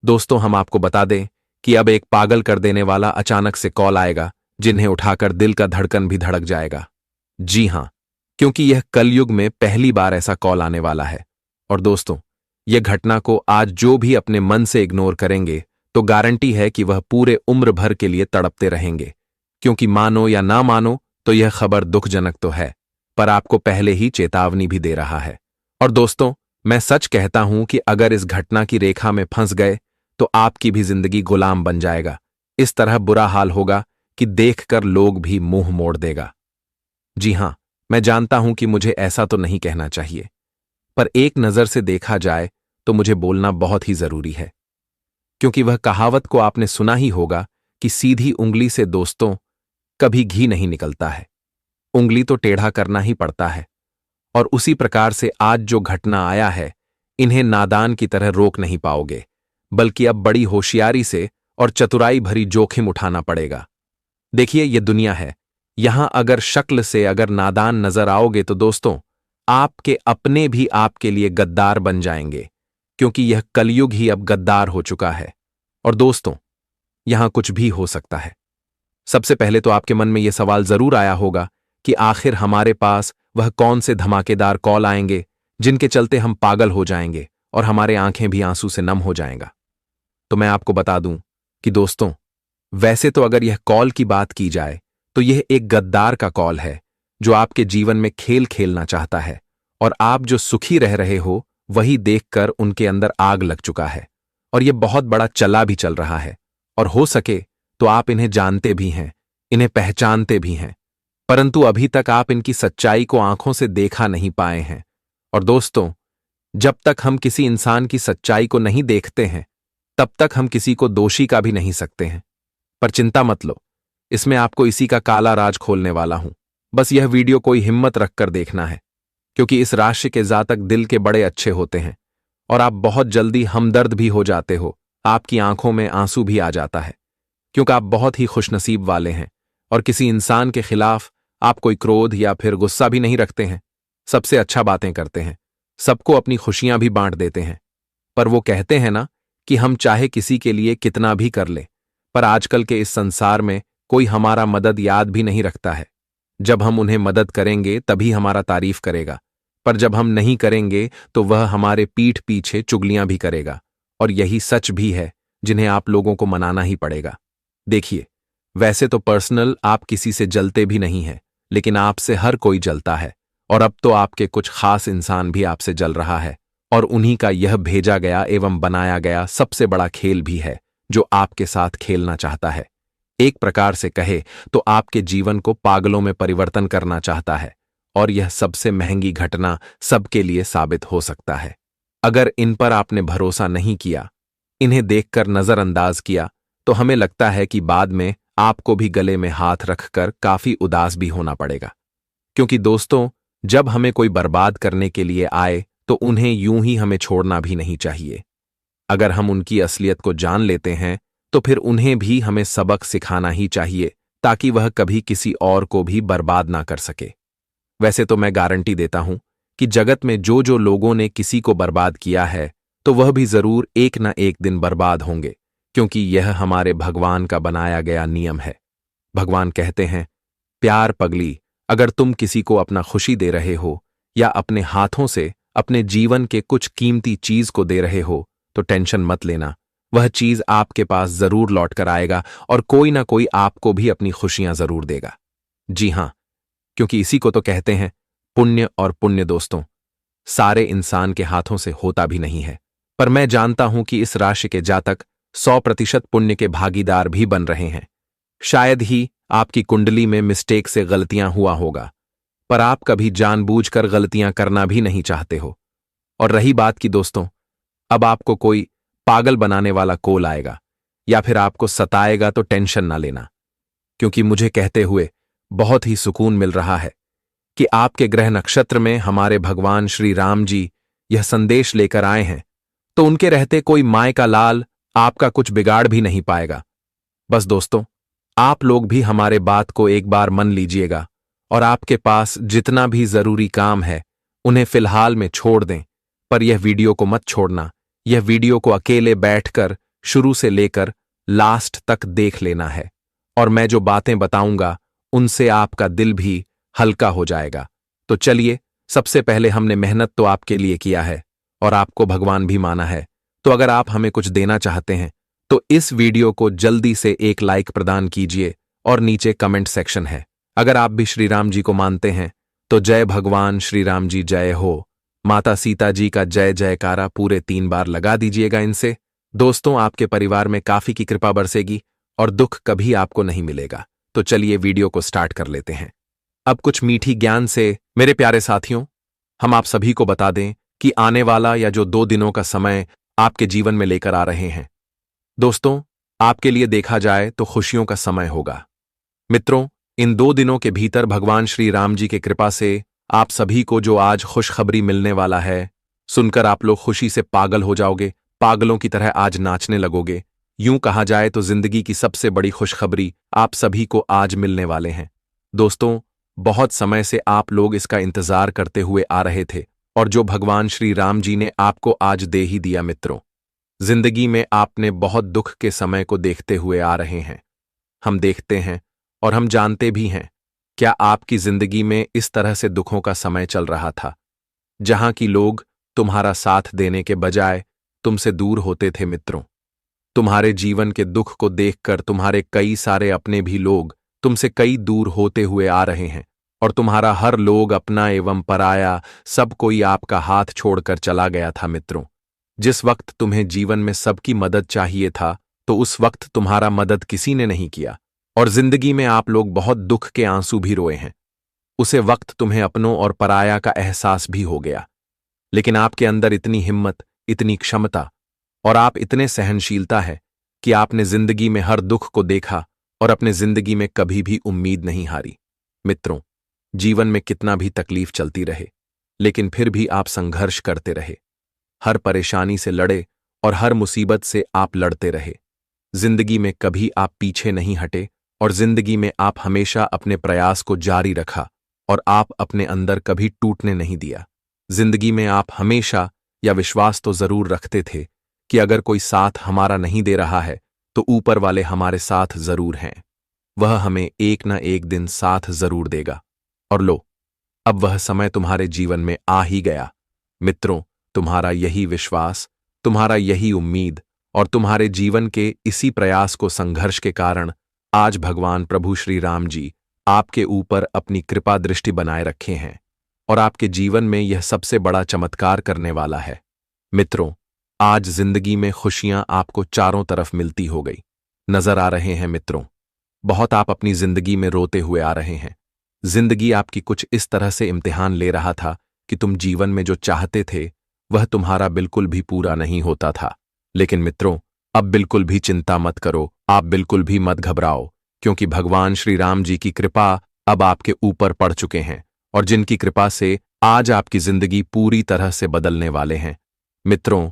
दोस्तों, हम आपको बता दें कि अब एक पागल कर देने वाला अचानक से कॉल आएगा जिन्हें उठाकर दिल का धड़कन भी धड़क जाएगा। जी हां, क्योंकि यह कलयुग में पहली बार ऐसा कॉल आने वाला है। और दोस्तों, यह घटना को आज जो भी अपने मन से इग्नोर करेंगे तो गारंटी है कि वह पूरे उम्र भर के लिए तड़पते रहेंगे। क्योंकि मानो या ना मानो तो यह खबर दुखजनक तो है, पर आपको पहले ही चेतावनी भी दे रहा है। और दोस्तों, मैं सच कहता हूं कि अगर इस घटना की रेखा में फंस गए तो आपकी भी जिंदगी गुलाम बन जाएगा। इस तरह बुरा हाल होगा कि देखकर लोग भी मुंह मोड़ देगा। जी हां, मैं जानता हूं कि मुझे ऐसा तो नहीं कहना चाहिए, पर एक नजर से देखा जाए तो मुझे बोलना बहुत ही जरूरी है। क्योंकि वह कहावत को आपने सुना ही होगा कि सीधी उंगली से दोस्तों कभी घी नहीं निकलता है, उंगली तो टेढ़ा करना ही पड़ता है। और उसी प्रकार से आज जो घटना आया है, इन्हें नादान की तरह रोक नहीं पाओगे, बल्कि अब बड़ी होशियारी से और चतुराई भरी जोखिम उठाना पड़ेगा। देखिए, ये दुनिया है, यहां अगर शक्ल से अगर नादान नजर आओगे तो दोस्तों आपके अपने भी आपके लिए गद्दार बन जाएंगे, क्योंकि यह कलयुग ही अब गद्दार हो चुका है। और दोस्तों, यहां कुछ भी हो सकता है। सबसे पहले तो आपके मन में यह सवाल जरूर आया होगा कि आखिर हमारे पास वह कौन से धमाकेदार कॉल आएंगे जिनके चलते हम पागल हो जाएंगे और हमारे आंखें भी आंसू से नम हो जाएगा। तो मैं आपको बता दूं कि दोस्तों, वैसे तो अगर यह कॉल की बात की जाए तो यह एक गद्दार का कॉल है जो आपके जीवन में खेल खेलना चाहता है, और आप जो सुखी रह रहे हो वही देखकर उनके अंदर आग लग चुका है। और यह बहुत बड़ा चला भी चल रहा है, और हो सके तो आप इन्हें जानते भी हैं, इन्हें पहचानते भी हैं, परंतु अभी तक आप इनकी सच्चाई को आंखों से देखा नहीं पाए हैं। और दोस्तों, जब तक हम किसी इंसान की सच्चाई को नहीं देखते हैं तब तक हम किसी को दोषी का भी नहीं सकते हैं। पर चिंता मत लो, इसमें आपको इसी का काला राज खोलने वाला हूं। बस यह वीडियो कोई हिम्मत रखकर देखना है, क्योंकि इस राशि के जातक दिल के बड़े अच्छे होते हैं और आप बहुत जल्दी हमदर्द भी हो जाते हो, आपकी आंखों में आंसू भी आ जाता है, क्योंकि आप बहुत ही खुशनसीब वाले हैं और किसी इंसान के खिलाफ आप कोई क्रोध या फिर गुस्सा भी नहीं रखते हैं। सबसे अच्छा बातें करते हैं, सबको अपनी खुशियां भी बांट देते हैं। पर वो कहते हैं ना कि हम चाहे किसी के लिए कितना भी कर लें, पर आजकल के इस संसार में कोई हमारा मदद याद भी नहीं रखता है। जब हम उन्हें मदद करेंगे तभी हमारा तारीफ करेगा, पर जब हम नहीं करेंगे तो वह हमारे पीठ पीछे चुगलियां भी करेगा। और यही सच भी है जिन्हें आप लोगों को मनाना ही पड़ेगा। देखिए, वैसे तो पर्सनल आप किसी से जलते भी नहीं हैं, लेकिन आपसे हर कोई जलता है, और अब तो आपके कुछ खास इंसान भी आपसे जल रहा है, और उन्हीं का यह भेजा गया एवं बनाया गया सबसे बड़ा खेल भी है जो आपके साथ खेलना चाहता है। एक प्रकार से कहे तो आपके जीवन को पागलों में परिवर्तन करना चाहता है, और यह सबसे महंगी घटना सबके लिए साबित हो सकता है। अगर इन पर आपने भरोसा नहीं किया, इन्हें देखकर नजरअंदाज किया, तो हमें लगता है कि बाद में आपको भी गले में हाथ रखकर काफी उदास भी होना पड़ेगा। क्योंकि दोस्तों, जब हमें कोई बर्बाद करने के लिए आए तो उन्हें यूं ही हमें छोड़ना भी नहीं चाहिए। अगर हम उनकी असलियत को जान लेते हैं तो फिर उन्हें भी हमें सबक सिखाना ही चाहिए, ताकि वह कभी किसी और को भी बर्बाद ना कर सके। वैसे तो मैं गारंटी देता हूं कि जगत में जो जो लोगों ने किसी को बर्बाद किया है तो वह भी जरूर एक ना एक दिन बर्बाद होंगे, क्योंकि यह हमारे भगवान का बनाया गया नियम है। भगवान कहते हैं, प्यार पगली, अगर तुम किसी को अपना खुशी दे रहे हो या अपने हाथों से अपने जीवन के कुछ कीमती चीज को दे रहे हो तो टेंशन मत लेना, वह चीज आपके पास जरूर लौट कर आएगा और कोई ना कोई आपको भी अपनी खुशियां जरूर देगा। जी हां, क्योंकि इसी को तो कहते हैं पुण्य। और पुण्य दोस्तों, सारे इंसान के हाथों से होता भी नहीं है, पर मैं जानता हूं कि इस राशि के जातक 100% पुण्य के भागीदार भी बन रहे हैं। शायद ही आपकी कुंडली में मिस्टेक से गलतियां हुआ होगा, पर आप कभी जानबूझकर गलतियां करना भी नहीं चाहते हो। और रही बात की दोस्तों, अब आपको कोई पागल बनाने वाला कॉल आएगा या फिर आपको सताएगा तो टेंशन ना लेना, क्योंकि मुझे कहते हुए बहुत ही सुकून मिल रहा है कि आपके ग्रह नक्षत्र में हमारे भगवान श्री राम जी यह संदेश लेकर आए हैं, तो उनके रहते कोई माय का लाल आपका कुछ बिगाड़ भी नहीं पाएगा। बस दोस्तों, आप लोग भी हमारे बात को एक बार मान लीजिएगा और आपके पास जितना भी जरूरी काम है उन्हें फिलहाल में छोड़ दें, पर यह वीडियो को मत छोड़ना। यह वीडियो को अकेले बैठकर शुरू से लेकर लास्ट तक देख लेना है, और मैं जो बातें बताऊंगा उनसे आपका दिल भी हल्का हो जाएगा। तो चलिए, सबसे पहले हमने मेहनत तो आपके लिए किया है और आपको भगवान भी माना है, तो अगर आप हमें कुछ देना चाहते हैं तो इस वीडियो को जल्दी से एक लाइक प्रदान कीजिए और नीचे कमेंट सेक्शन है। अगर आप भी श्री राम जी को मानते हैं तो जय भगवान श्री राम जी जय हो, माता सीता जी का जय जयकारा पूरे 3 बार लगा दीजिएगा इनसे। दोस्तों, आपके परिवार में काफी की कृपा बरसेगी और दुख कभी आपको नहीं मिलेगा। तो चलिए वीडियो को स्टार्ट कर लेते हैं। अब कुछ मीठी ज्ञान से मेरे प्यारे साथियों, हम आप सभी को बता दें कि आने वाला या जो 2 दिनों का समय आपके जीवन में लेकर आ रहे हैं, दोस्तों, आपके लिए देखा जाए तो खुशियों का समय होगा। मित्रों, इन 2 दिनों के भीतर भगवान श्री राम जी की कृपा से आप सभी को जो आज खुशखबरी मिलने वाला है, सुनकर आप लोग खुशी से पागल हो जाओगे, पागलों की तरह आज नाचने लगोगे। यूं कहा जाए तो जिंदगी की सबसे बड़ी खुशखबरी आप सभी को आज मिलने वाले हैं। दोस्तों, बहुत समय से आप लोग इसका इंतजार करते हुए आ रहे थे और जो भगवान श्री राम जी ने आपको आज दे ही दिया। मित्रों, जिंदगी में आपने बहुत दुख के समय को देखते हुए आ रहे हैं। हम देखते हैं और हम जानते भी हैं, क्या आपकी जिंदगी में इस तरह से दुखों का समय चल रहा था जहां की लोग तुम्हारा साथ देने के बजाय तुमसे दूर होते थे। मित्रों, तुम्हारे जीवन के दुख को देखकर तुम्हारे कई सारे अपने भी लोग तुमसे कई दूर होते हुए आ रहे हैं और तुम्हारा हर लोग अपना एवं पराया सब कोई आपका हाथ छोड़कर चला गया था। मित्रों, जिस वक्त तुम्हें जीवन में सबकी मदद चाहिए था तो उस वक्त तुम्हारा मदद किसी ने नहीं किया और जिंदगी में आप लोग बहुत दुख के आंसू भी रोए हैं। उसे वक्त तुम्हें अपनों और पराया का एहसास भी हो गया, लेकिन आपके अंदर इतनी हिम्मत, इतनी क्षमता और आप इतने सहनशीलता है कि आपने जिंदगी में हर दुख को देखा और अपने जिंदगी में कभी भी उम्मीद नहीं हारी। मित्रों, जीवन में कितना भी तकलीफ चलती रहे, लेकिन फिर भी आप संघर्ष करते रहे, हर परेशानी से लड़े और हर मुसीबत से आप लड़ते रहे। जिंदगी में कभी आप पीछे नहीं हटे और जिंदगी में आप हमेशा अपने प्रयास को जारी रखा और आप अपने अंदर कभी टूटने नहीं दिया। जिंदगी में आप हमेशा या विश्वास तो जरूर रखते थे कि अगर कोई साथ हमारा नहीं दे रहा है तो ऊपर वाले हमारे साथ जरूर हैं, वह हमें एक न एक दिन साथ जरूर देगा। और लो, अब वह समय तुम्हारे जीवन में आ ही गया। मित्रों, तुम्हारा यही विश्वास, तुम्हारा यही उम्मीद और तुम्हारे जीवन के इसी प्रयास को संघर्ष के कारण आज भगवान प्रभु श्री राम जी आपके ऊपर अपनी कृपा दृष्टि बनाए रखे हैं और आपके जीवन में यह सबसे बड़ा चमत्कार करने वाला है। मित्रों, आज जिंदगी में खुशियां आपको चारों तरफ मिलती हो गई नजर आ रहे हैं। मित्रों, बहुत आप अपनी जिंदगी में रोते हुए आ रहे हैं। जिंदगी आपकी कुछ इस तरह से इम्तिहान ले रहा था कि तुम जीवन में जो चाहते थे वह तुम्हारा बिल्कुल भी पूरा नहीं होता था। लेकिन मित्रों, अब बिल्कुल भी चिंता मत करो, आप बिल्कुल भी मत घबराओ, क्योंकि भगवान श्री राम जी की कृपा अब आपके ऊपर पड़ चुके हैं और जिनकी कृपा से आज आपकी जिंदगी पूरी तरह से बदलने वाले हैं। मित्रों,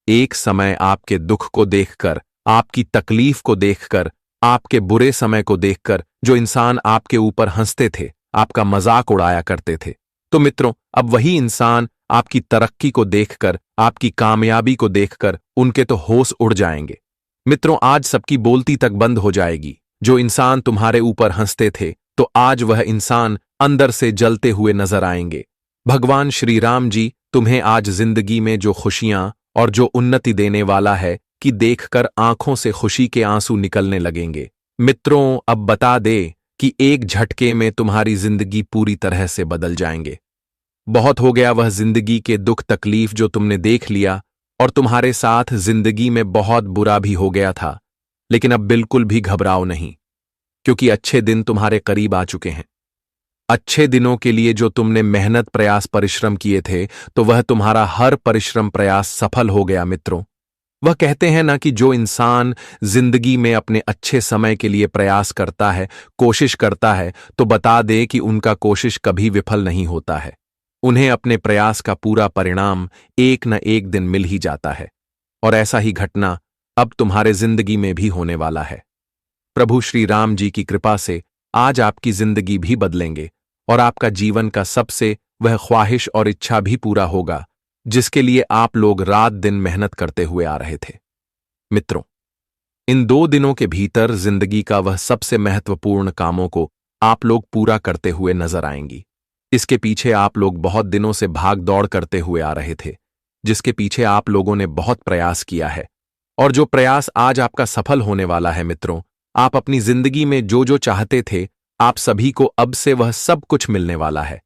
एक समय आपके दुख को देखकर, आपकी तकलीफ को देखकर, आपके बुरे समय को देखकर जो इंसान आपके ऊपर हंसते थे, आपका मजाक उड़ाया करते थे, तो मित्रों अब वही इंसान आपकी तरक्की को देखकर, आपकी कामयाबी को देखकर उनके तो होश उड़ जाएंगे। मित्रों, आज सबकी बोलती तक बंद हो जाएगी। जो इंसान तुम्हारे ऊपर हंसते थे तो आज वह इंसान अंदर से जलते हुए नजर आएंगे। भगवान श्री राम जी तुम्हें आज जिंदगी में जो खुशियां और जो उन्नति देने वाला है कि देखकर आंखों से खुशी के आंसू निकलने लगेंगे। मित्रों, अब बता दे कि एक झटके में तुम्हारी जिंदगी पूरी तरह से बदल जाएंगे। बहुत हो गया वह जिंदगी के दुख तकलीफ जो तुमने देख लिया और तुम्हारे साथ जिंदगी में बहुत बुरा भी हो गया था, लेकिन अब बिल्कुल भी घबराओ नहीं, क्योंकि अच्छे दिन तुम्हारे करीब आ चुके हैं। अच्छे दिनों के लिए जो तुमने मेहनत प्रयास परिश्रम किए थे तो वह तुम्हारा हर परिश्रम प्रयास सफल हो गया। मित्रों, वह कहते हैं ना कि जो इंसान जिंदगी में अपने अच्छे समय के लिए प्रयास करता है, कोशिश करता है, तो बता दे कि उनका कोशिश कभी विफल नहीं होता है। उन्हें अपने प्रयास का पूरा परिणाम एक न एक दिन मिल ही जाता है और ऐसा ही घटना अब तुम्हारे जिंदगी में भी होने वाला है। प्रभु श्री राम जी की कृपा से आज आपकी जिंदगी भी बदलेंगे और आपका जीवन का सबसे वह ख्वाहिश और इच्छा भी पूरा होगा जिसके लिए आप लोग रात दिन मेहनत करते हुए आ रहे थे। मित्रों, इन 2 दिनों के भीतर जिंदगी का वह सबसे महत्वपूर्ण कामों को आप लोग पूरा करते हुए नजर आएंगी। इसके पीछे आप लोग बहुत दिनों से भाग दौड़ करते हुए आ रहे थे, जिसके पीछे आप लोगों ने बहुत प्रयास किया है, और जो प्रयास आज आपका सफल होने वाला है। मित्रों, आप अपनी जिंदगी में जो जो चाहते थे, आप सभी को अब से वह सब कुछ मिलने वाला है।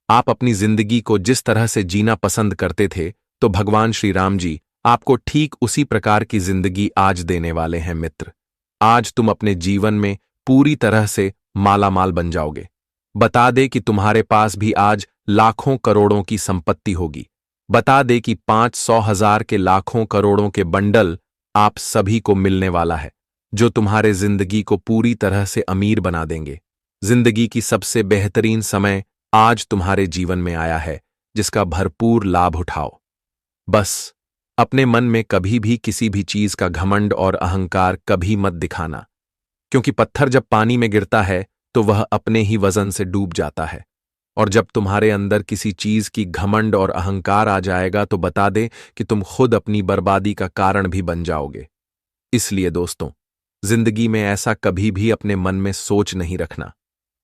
आप अपनी जिंदगी को जिस तरह से जीना पसंद करते थे, तो भगवान श्री राम जी आपको ठीक उसी प्रकार की जिंदगी आज देने वाले हैं। मित्र, आज तुम अपने जीवन में पूरी तरह से मालामाल बन जाओगे। बता दे कि तुम्हारे पास भी आज लाखों करोड़ों की संपत्ति होगी। बता दे कि 500,000 के लाखों करोड़ों के बंडल आप सभी को मिलने वाला है, जो तुम्हारे जिंदगी को पूरी तरह से अमीर बना देंगे। जिंदगी की सबसे बेहतरीन समय आज तुम्हारे जीवन में आया है, जिसका भरपूर लाभ उठाओ। बस अपने मन में कभी भी किसी भी चीज का घमंड और अहंकार कभी मत दिखाना, क्योंकि पत्थर जब पानी में गिरता है तो वह अपने ही वजन से डूब जाता है। और जब तुम्हारे अंदर किसी चीज की घमंड और अहंकार आ जाएगा तो बता दे कि तुम खुद अपनी बर्बादी का कारण भी बन जाओगे। इसलिए दोस्तों, जिंदगी में ऐसा कभी भी अपने मन में सोच नहीं रखना।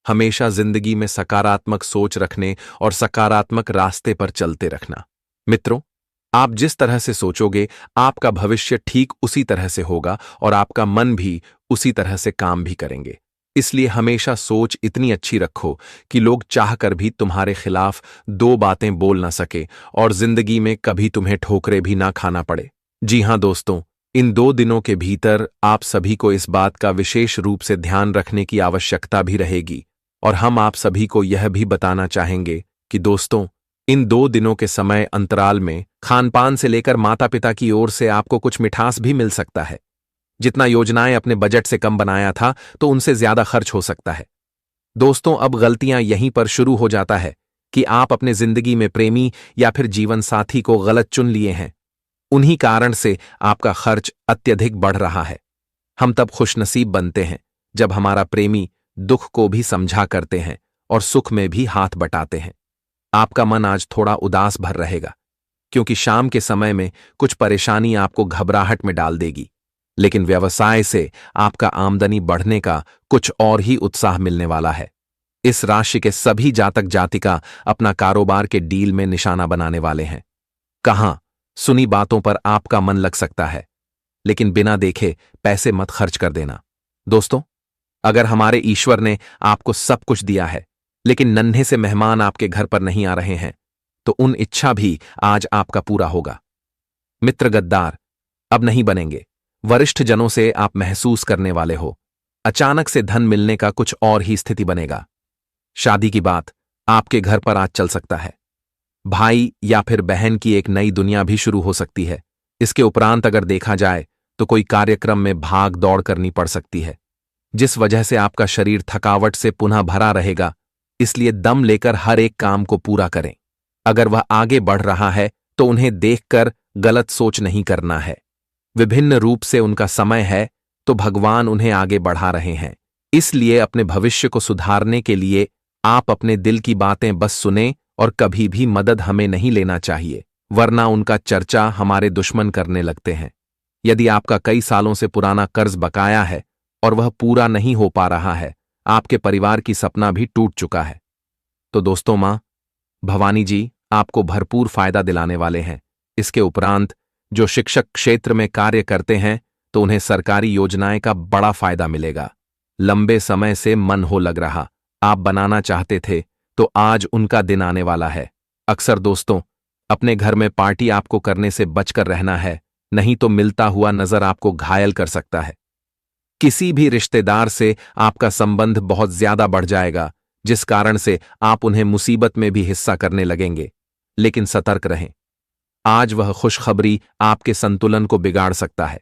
हमेशा जिंदगी में सकारात्मक सोच रखने और सकारात्मक रास्ते पर चलते रखना। मित्रों, आप जिस तरह से सोचोगे, आपका भविष्य ठीक उसी तरह से होगा और आपका मन भी उसी तरह से काम भी करेंगे। इसलिए हमेशा सोच इतनी अच्छी रखो कि लोग चाहकर भी तुम्हारे खिलाफ 2 बातें बोल ना सके और जिंदगी में कभी तुम्हें ठोकरें भी ना खाना पड़े। जी हां दोस्तों, इन 2 दिनों के भीतर आप सभी को इस बात का विशेष रूप से ध्यान रखने की आवश्यकता भी रहेगी, और हम आप सभी को यह भी बताना चाहेंगे कि दोस्तों, इन 2 दिनों के समय अंतराल में खानपान से लेकर माता पिता की ओर से आपको कुछ मिठास भी मिल सकता है। जितना योजनाएं अपने बजट से कम बनाया था, तो उनसे ज्यादा खर्च हो सकता है। दोस्तों, अब गलतियां यहीं पर शुरू हो जाता है कि आप अपने जिंदगी में प्रेमी या फिर जीवन साथी को गलत चुन लिए हैं। उन्हीं कारण से आपका खर्च अत्यधिक बढ़ रहा है। हम तब खुशनसीब बनते हैं जब हमारा प्रेमी दुख को भी समझा करते हैं और सुख में भी हाथ बटाते हैं। आपका मन आज थोड़ा उदास भर रहेगा, क्योंकि शाम के समय में कुछ परेशानी आपको घबराहट में डाल देगी, लेकिन व्यवसाय से आपका आमदनी बढ़ने का कुछ और ही उत्साह मिलने वाला है। इस राशि के सभी जातक जातिका अपना कारोबार के डील में निशाना बनाने वाले हैं। कहां सुनी बातों पर आपका मन लग सकता है, लेकिन बिना देखे पैसे मत खर्च कर देना। दोस्तों, अगर हमारे ईश्वर ने आपको सब कुछ दिया है, लेकिन नन्हे से मेहमान आपके घर पर नहीं आ रहे हैं, तो उन इच्छा भी आज आपका पूरा होगा। मित्र गद्दार अब नहीं बनेंगे। वरिष्ठ जनों से आप महसूस करने वाले हो, अचानक से धन मिलने का कुछ और ही स्थिति बनेगा। शादी की बात आपके घर पर आज चल सकता है। भाई या फिर बहन की एक नई दुनिया भी शुरू हो सकती है। इसके उपरांत अगर देखा जाए तो कोई कार्यक्रम में भाग दौड़ करनी पड़ सकती है, जिस वजह से आपका शरीर थकावट से पुनः भरा रहेगा। इसलिए दम लेकर हर एक काम को पूरा करें। अगर वह आगे बढ़ रहा है तो उन्हें देखकर गलत सोच नहीं करना है। विभिन्न रूप से उनका समय है, तो भगवान उन्हें आगे बढ़ा रहे हैं। इसलिए अपने भविष्य को सुधारने के लिए आप अपने दिल की बातें बस सुने और कभी भी मदद हमें नहीं लेना चाहिए, वरना उनका चर्चा हमारे दुश्मन करने लगते हैं। यदि आपका कई सालों से पुराना कर्ज बकाया है और वह पूरा नहीं हो पा रहा है, आपके परिवार की सपना भी टूट चुका है, तो दोस्तों, मां भवानी जी आपको भरपूर फायदा दिलाने वाले हैं। इसके उपरांत जो शिक्षक क्षेत्र में कार्य करते हैं, तो उन्हें सरकारी योजनाएं का बड़ा फायदा मिलेगा। लंबे समय से मन हो लग रहा, आप बनाना चाहते थे, तो आज उनका दिन आने वाला है। अक्सर दोस्तों, अपने घर में पार्टी आपको करने से बचकर रहना है, नहीं तो मिलता हुआ नजर आपको घायल कर सकता है। किसी भी रिश्तेदार से आपका संबंध बहुत ज्यादा बढ़ जाएगा, जिस कारण से आप उन्हें मुसीबत में भी हिस्सा करने लगेंगे। लेकिन सतर्क रहें, आज वह खुशखबरी आपके संतुलन को बिगाड़ सकता है।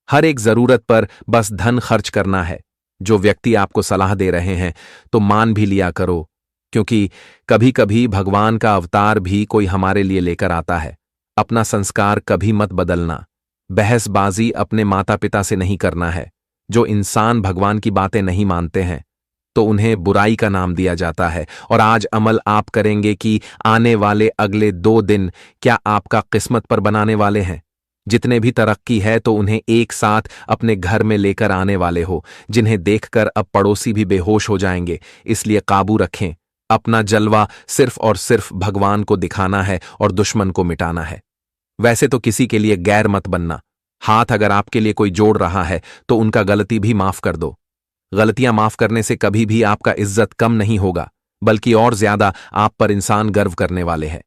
हर एक जरूरत पर बस धन खर्च करना है। जो व्यक्ति आपको सलाह दे रहे हैं, तो मान भी लिया करो, क्योंकि कभी कभी भगवान का अवतार भी कोई हमारे लिए लेकर आता है। अपना संस्कार कभी मत बदलना। बहसबाजी अपने माता पिता से नहीं करना है। जो इंसान भगवान की बातें नहीं मानते हैं, तो उन्हें बुराई का नाम दिया जाता है। और आज अमल आप करेंगे कि आने वाले अगले 2 दिन क्या आपका किस्मत पर बनाने वाले हैं। जितने भी तरक्की है तो उन्हें एक साथ अपने घर में लेकर आने वाले हो, जिन्हें देखकर अब पड़ोसी भी बेहोश हो जाएंगे। इसलिए काबू रखें। अपना जलवा सिर्फ और सिर्फ भगवान को दिखाना है और दुश्मन को मिटाना है। वैसे तो किसी के लिए गैर मत बनना। हाथ अगर आपके लिए कोई जोड़ रहा है तो उनका गलती भी माफ कर दो। गलतियां माफ करने से कभी भी आपका इज्जत कम नहीं होगा, बल्कि और ज्यादा आप पर इंसान गर्व करने वाले हैं।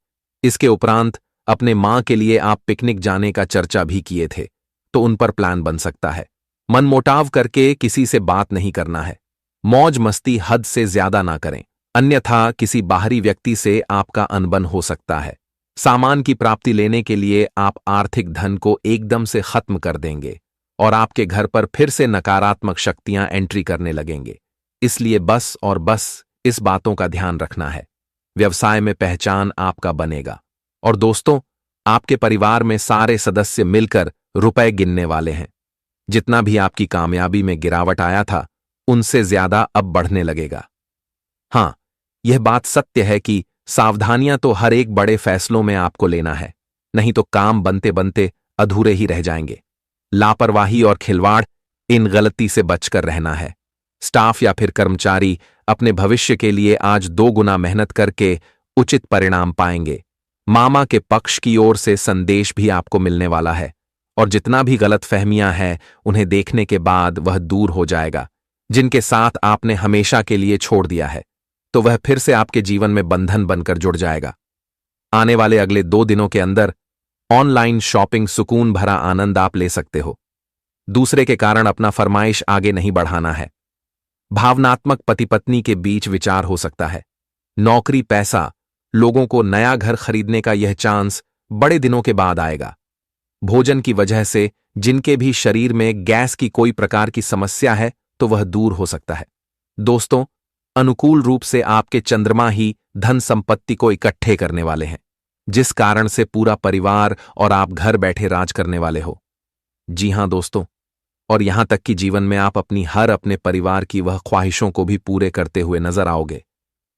इसके उपरांत अपने मां के लिए आप पिकनिक जाने का चर्चा भी किए थे, तो उन पर प्लान बन सकता है। मनमुटाव करके किसी से बात नहीं करना है। मौज मस्ती हद से ज्यादा ना करें, अन्यथा किसी बाहरी व्यक्ति से आपका अनबन हो सकता है। सामान की प्राप्ति लेने के लिए आप आर्थिक धन को एकदम से खत्म कर देंगे और आपके घर पर फिर से नकारात्मक शक्तियां एंट्री करने लगेंगे। इसलिए बस और बस इस बातों का ध्यान रखना है। व्यवसाय में पहचान आपका बनेगा। और दोस्तों, आपके परिवार में सारे सदस्य मिलकर रुपए गिनने वाले हैं। जितना भी आपकी कामयाबी में गिरावट आया था, उनसे ज्यादा अब बढ़ने लगेगा। हां, यह बात सत्य है कि सावधानियां तो हर एक बड़े फैसलों में आपको लेना है, नहीं तो काम बनते बनते अधूरे ही रह जाएंगे। लापरवाही और खिलवाड़, इन गलती से बचकर रहना है। स्टाफ या फिर कर्मचारी अपने भविष्य के लिए आज 2 गुना मेहनत करके उचित परिणाम पाएंगे। मामा के पक्ष की ओर से संदेश भी आपको मिलने वाला है और जितना भी गलत फहमियां हैं उन्हें देखने के बाद वह दूर हो जाएगा। जिनके साथ आपने हमेशा के लिए छोड़ दिया है, तो वह फिर से आपके जीवन में बंधन बनकर जुड़ जाएगा। आने वाले अगले 2 दिनों के अंदर ऑनलाइन शॉपिंग सुकून भरा आनंद आप ले सकते हो। दूसरे के कारण अपना फरमाइश आगे नहीं बढ़ाना है। भावनात्मक पति पत्नी के बीच विचार हो सकता है। नौकरी, पैसा, लोगों को नया घर खरीदने का यह चांस बड़े दिनों के बाद आएगा। भोजन की वजह से जिनके भी शरीर में गैस की कोई प्रकार की समस्या है तो वह दूर हो सकता है। दोस्तों, अनुकूल रूप से आपके चंद्रमा ही धन संपत्ति को इकट्ठे करने वाले हैं, जिस कारण से पूरा परिवार और आप घर बैठे राज करने वाले हो। जी हां दोस्तों, और यहां तक कि जीवन में आप अपने परिवार की वह ख्वाहिशों को भी पूरे करते हुए नजर आओगे,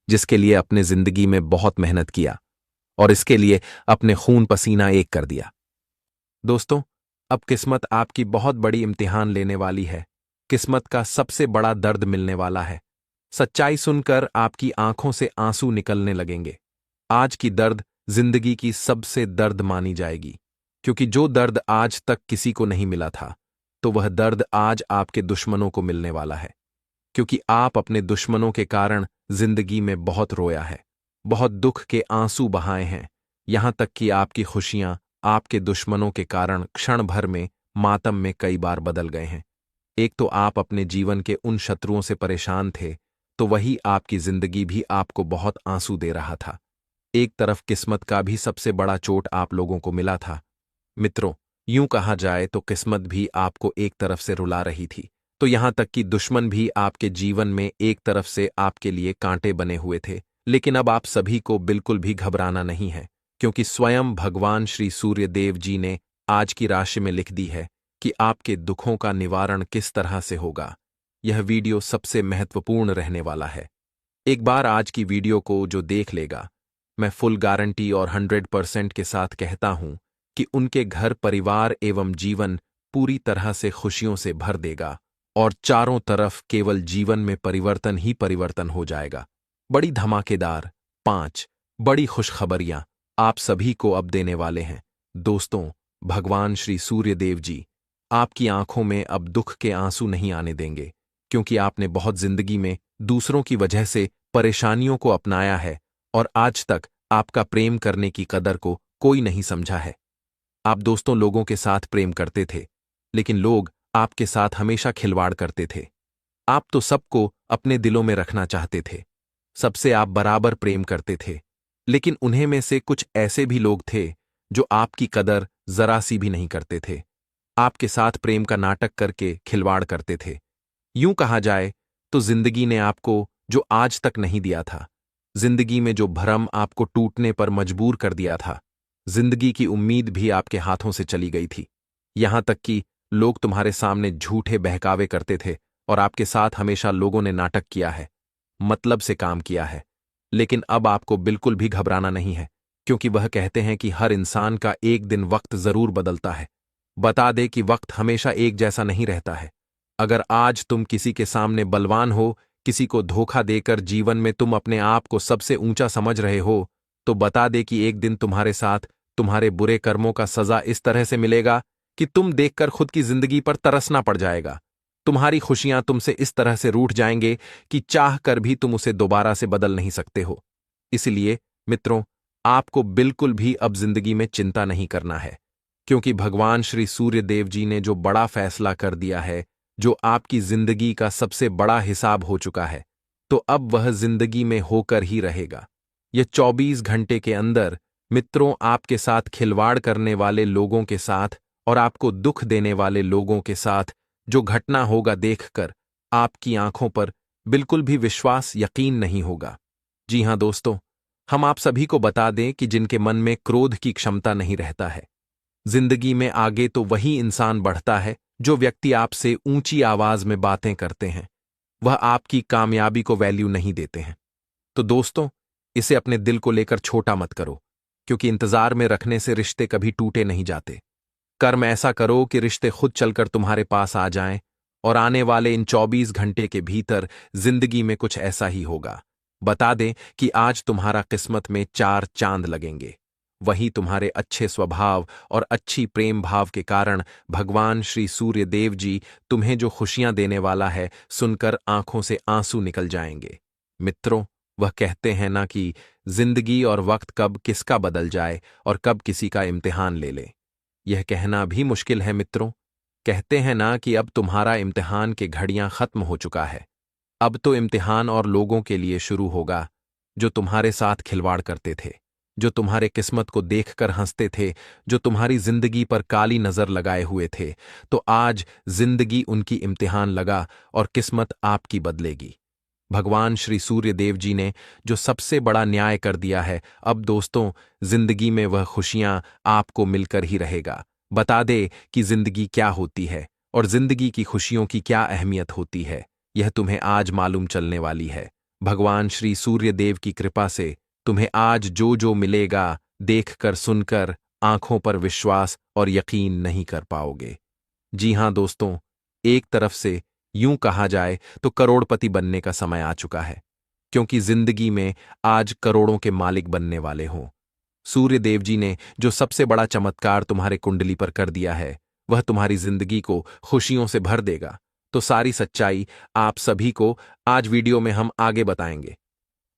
जिसके लिए अपने जिंदगी में बहुत मेहनत किया और इसके लिए अपने खून पसीना एक कर दिया। दोस्तों, अब किस्मत आपकी बहुत बड़ी इम्तिहान लेने वाली है। किस्मत का सबसे बड़ा दर्द मिलने वाला है। सच्चाई सुनकर आपकी आंखों से आंसू निकलने लगेंगे। आज की दर्द जिंदगी की सबसे दर्द मानी जाएगी, क्योंकि जो दर्द आज तक किसी को नहीं मिला था, तो वह दर्द आज आपके दुश्मनों को मिलने वाला है। क्योंकि आप अपने दुश्मनों के कारण जिंदगी में बहुत रोया है, बहुत दुख के आंसू बहाए हैं, यहां तक कि आपकी खुशियां आपके दुश्मनों के कारण क्षण भर में मातम में कई बार बदल गए हैं। एक तो आप अपने जीवन के उन शत्रुओं से परेशान थे, तो वही आपकी जिंदगी भी आपको बहुत आंसू दे रहा था। एक तरफ किस्मत का भी सबसे बड़ा चोट आप लोगों को मिला था। मित्रों, यूं कहा जाए तो किस्मत भी आपको एक तरफ से रुला रही थी, तो यहां तक कि दुश्मन भी आपके जीवन में एक तरफ से आपके लिए कांटे बने हुए थे। लेकिन अब आप सभी को बिल्कुल भी घबराना नहीं है, क्योंकि स्वयं भगवान श्री सूर्य देव जी ने आज की राशि में लिख दी है कि आपके दुखों का निवारण किस तरह से होगा। यह वीडियो सबसे महत्वपूर्ण रहने वाला है। एक बार आज की वीडियो को जो देख लेगा, मैं फुल गारंटी और 100% के साथ कहता हूं कि उनके घर, परिवार एवं जीवन पूरी तरह से खुशियों से भर देगा और चारों तरफ केवल जीवन में परिवर्तन ही परिवर्तन हो जाएगा। बड़ी धमाकेदार 5 बड़ी खुशखबरियां आप सभी को अब देने वाले हैं। दोस्तों, भगवान श्री सूर्य देव जी आपकी आंखों में अब दुख के आंसू नहीं आने देंगे, क्योंकि आपने बहुत जिंदगी में दूसरों की वजह से परेशानियों को अपनाया है और आज तक आपका प्रेम करने की कदर को कोई नहीं समझा है। आप दोस्तों लोगों के साथ प्रेम करते थे, लेकिन लोग आपके साथ हमेशा खिलवाड़ करते थे। आप तो सबको अपने दिलों में रखना चाहते थे, सबसे आप बराबर प्रेम करते थे, लेकिन उन्हें में से कुछ ऐसे भी लोग थे जो आपकी कदर जरा सी भी नहीं करते थे। आपके साथ प्रेम का नाटक करके खिलवाड़ करते थे। यूं कहा जाए तो जिंदगी ने आपको जो आज तक नहीं दिया था, जिंदगी में जो भरम आपको टूटने पर मजबूर कर दिया था, जिंदगी की उम्मीद भी आपके हाथों से चली गई थी। यहां तक कि लोग तुम्हारे सामने झूठे बहकावे करते थे और आपके साथ हमेशा लोगों ने नाटक किया है, मतलब से काम किया है। लेकिन अब आपको बिल्कुल भी घबराना नहीं है, क्योंकि वह कहते हैं कि हर इंसान का एक दिन वक्त जरूर बदलता है बता दे कि वक्त हमेशा एक जैसा नहीं रहता है। अगर आज तुम किसी के सामने बलवान हो, किसी को धोखा देकर जीवन में तुम अपने आप को सबसे ऊंचा समझ रहे हो, तो बता दे कि एक दिन तुम्हारे साथ तुम्हारे बुरे कर्मों का सजा इस तरह से मिलेगा कि तुम देखकर खुद की जिंदगी पर तरसना पड़ जाएगा। तुम्हारी खुशियां तुमसे इस तरह से रूठ जाएंगे कि चाह कर भी तुम उसे दोबारा से बदल नहीं सकते हो। इसलिए मित्रों, आपको बिल्कुल भी अब जिंदगी में चिंता नहीं करना है, क्योंकि भगवान श्री सूर्य देव जी ने जो बड़ा फैसला कर दिया है, जो आपकी जिंदगी का सबसे बड़ा हिसाब हो चुका है, तो अब वह जिंदगी में होकर ही रहेगा। ये 24 घंटे के अंदर मित्रों, आपके साथ खिलवाड़ करने वाले लोगों के साथ और आपको दुख देने वाले लोगों के साथ जो घटना होगा देखकर आपकी आंखों पर बिल्कुल भी विश्वास यकीन नहीं होगा। जी हां दोस्तों, हम आप सभी को बता दें कि जिनके मन में क्रोध की क्षमता नहीं रहता है, जिंदगी में आगे तो वही इंसान बढ़ता है जो व्यक्ति आपसे ऊंची आवाज में बातें करते हैं, वह आपकी कामयाबी को वैल्यू नहीं देते हैं। तो दोस्तों, इसे अपने दिल को लेकर छोटा मत करो, क्योंकि इंतजार में रखने से रिश्ते कभी टूटे नहीं जाते। कर्म ऐसा करो कि रिश्ते खुद चलकर तुम्हारे पास आ जाएं, और आने वाले इन 24 घंटे के भीतर जिंदगी में कुछ ऐसा ही होगा। बता दें कि आज तुम्हारा किस्मत में 4 चांद लगेंगे। वही तुम्हारे अच्छे स्वभाव और अच्छी प्रेम भाव के कारण भगवान श्री सूर्य देव जी तुम्हें जो खुशियां देने वाला है, सुनकर आंखों से आंसू निकल जाएंगे। मित्रों, वह कहते हैं ना कि जिंदगी और वक्त कब किसका बदल जाए और कब किसी का इम्तिहान ले ले। यह कहना भी मुश्किल है मित्रों। कहते हैं ना कि अब तुम्हारा इम्तिहान के घड़ियां खत्म हो चुका है। अब तो इम्तिहान और लोगों के लिए शुरू होगा जो तुम्हारे साथ खिलवाड़ करते थे, जो तुम्हारे किस्मत को देखकर हंसते थे, जो तुम्हारी जिंदगी पर काली नजर लगाए हुए थे। तो आज जिंदगी उनकी इम्तिहान लगा और किस्मत आपकी बदलेगी। भगवान श्री सूर्य देव जी ने जो सबसे बड़ा न्याय कर दिया है, अब दोस्तों जिंदगी में वह खुशियां आपको मिलकर ही रहेगा। बता दे कि जिंदगी क्या होती है और जिंदगी की खुशियों की क्या अहमियत होती है, यह तुम्हें आज मालूम चलने वाली है। भगवान श्री सूर्य देव की कृपा से तुम्हें आज जो जो मिलेगा, देखकर सुनकर आंखों पर विश्वास और यकीन नहीं कर पाओगे। जी हां दोस्तों, एक तरफ से यूं कहा जाए तो करोड़पति बनने का समय आ चुका है, क्योंकि जिंदगी में आज करोड़ों के मालिक बनने वाले हों। सूर्य देव जी ने जो सबसे बड़ा चमत्कार तुम्हारे कुंडली पर कर दिया है, वह तुम्हारी जिंदगी को खुशियों से भर देगा। तो सारी सच्चाई आप सभी को आज वीडियो में हम आगे बताएंगे।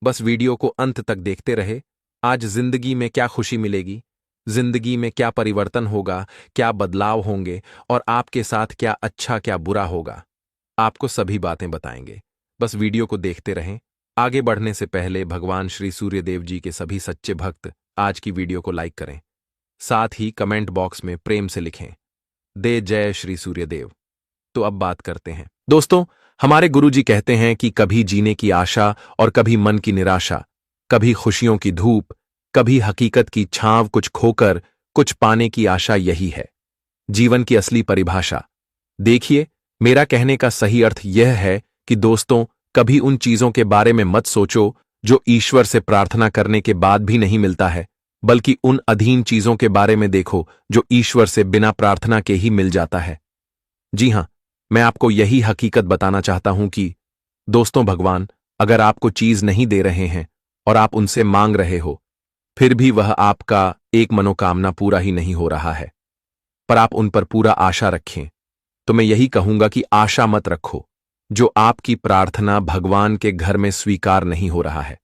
बस वीडियो को अंत तक देखते रहे। आज जिंदगी में क्या खुशी मिलेगी, जिंदगी में क्या परिवर्तन होगा, क्या बदलाव होंगे और आपके साथ क्या अच्छा क्या बुरा होगा, आपको सभी बातें बताएंगे। बस वीडियो को देखते रहें। आगे बढ़ने से पहले भगवान श्री सूर्यदेव जी के सभी सच्चे भक्त आज की वीडियो को लाइक करें, साथ ही कमेंट बॉक्स में प्रेम से लिखें, दे जय श्री सूर्यदेव। तो अब बात करते हैं। दोस्तों, हमारे गुरुजी कहते हैं कि कभी जीने की आशा और कभी मन की निराशा, कभी खुशियों की धूप, कभी हकीकत की छांव, कुछ खोकर कुछ पाने की आशा, यही है जीवन की असली परिभाषा। देखिए, मेरा कहने का सही अर्थ यह है कि दोस्तों, कभी उन चीजों के बारे में मत सोचो जो ईश्वर से प्रार्थना करने के बाद भी नहीं मिलता है, बल्कि उन अधीन चीजों के बारे में देखो जो ईश्वर से बिना प्रार्थना के ही मिल जाता है। जी हां, मैं आपको यही हकीकत बताना चाहता हूं कि दोस्तों, भगवान अगर आपको चीज नहीं दे रहे हैं और आप उनसे मांग रहे हो, फिर भी वह आपका एक मनोकामना पूरा ही नहीं हो रहा है, पर आप उन पर पूरा आशा रखें, तो मैं यही कहूंगा कि आशा मत रखो। जो आपकी प्रार्थना भगवान के घर में स्वीकार नहीं हो रहा है,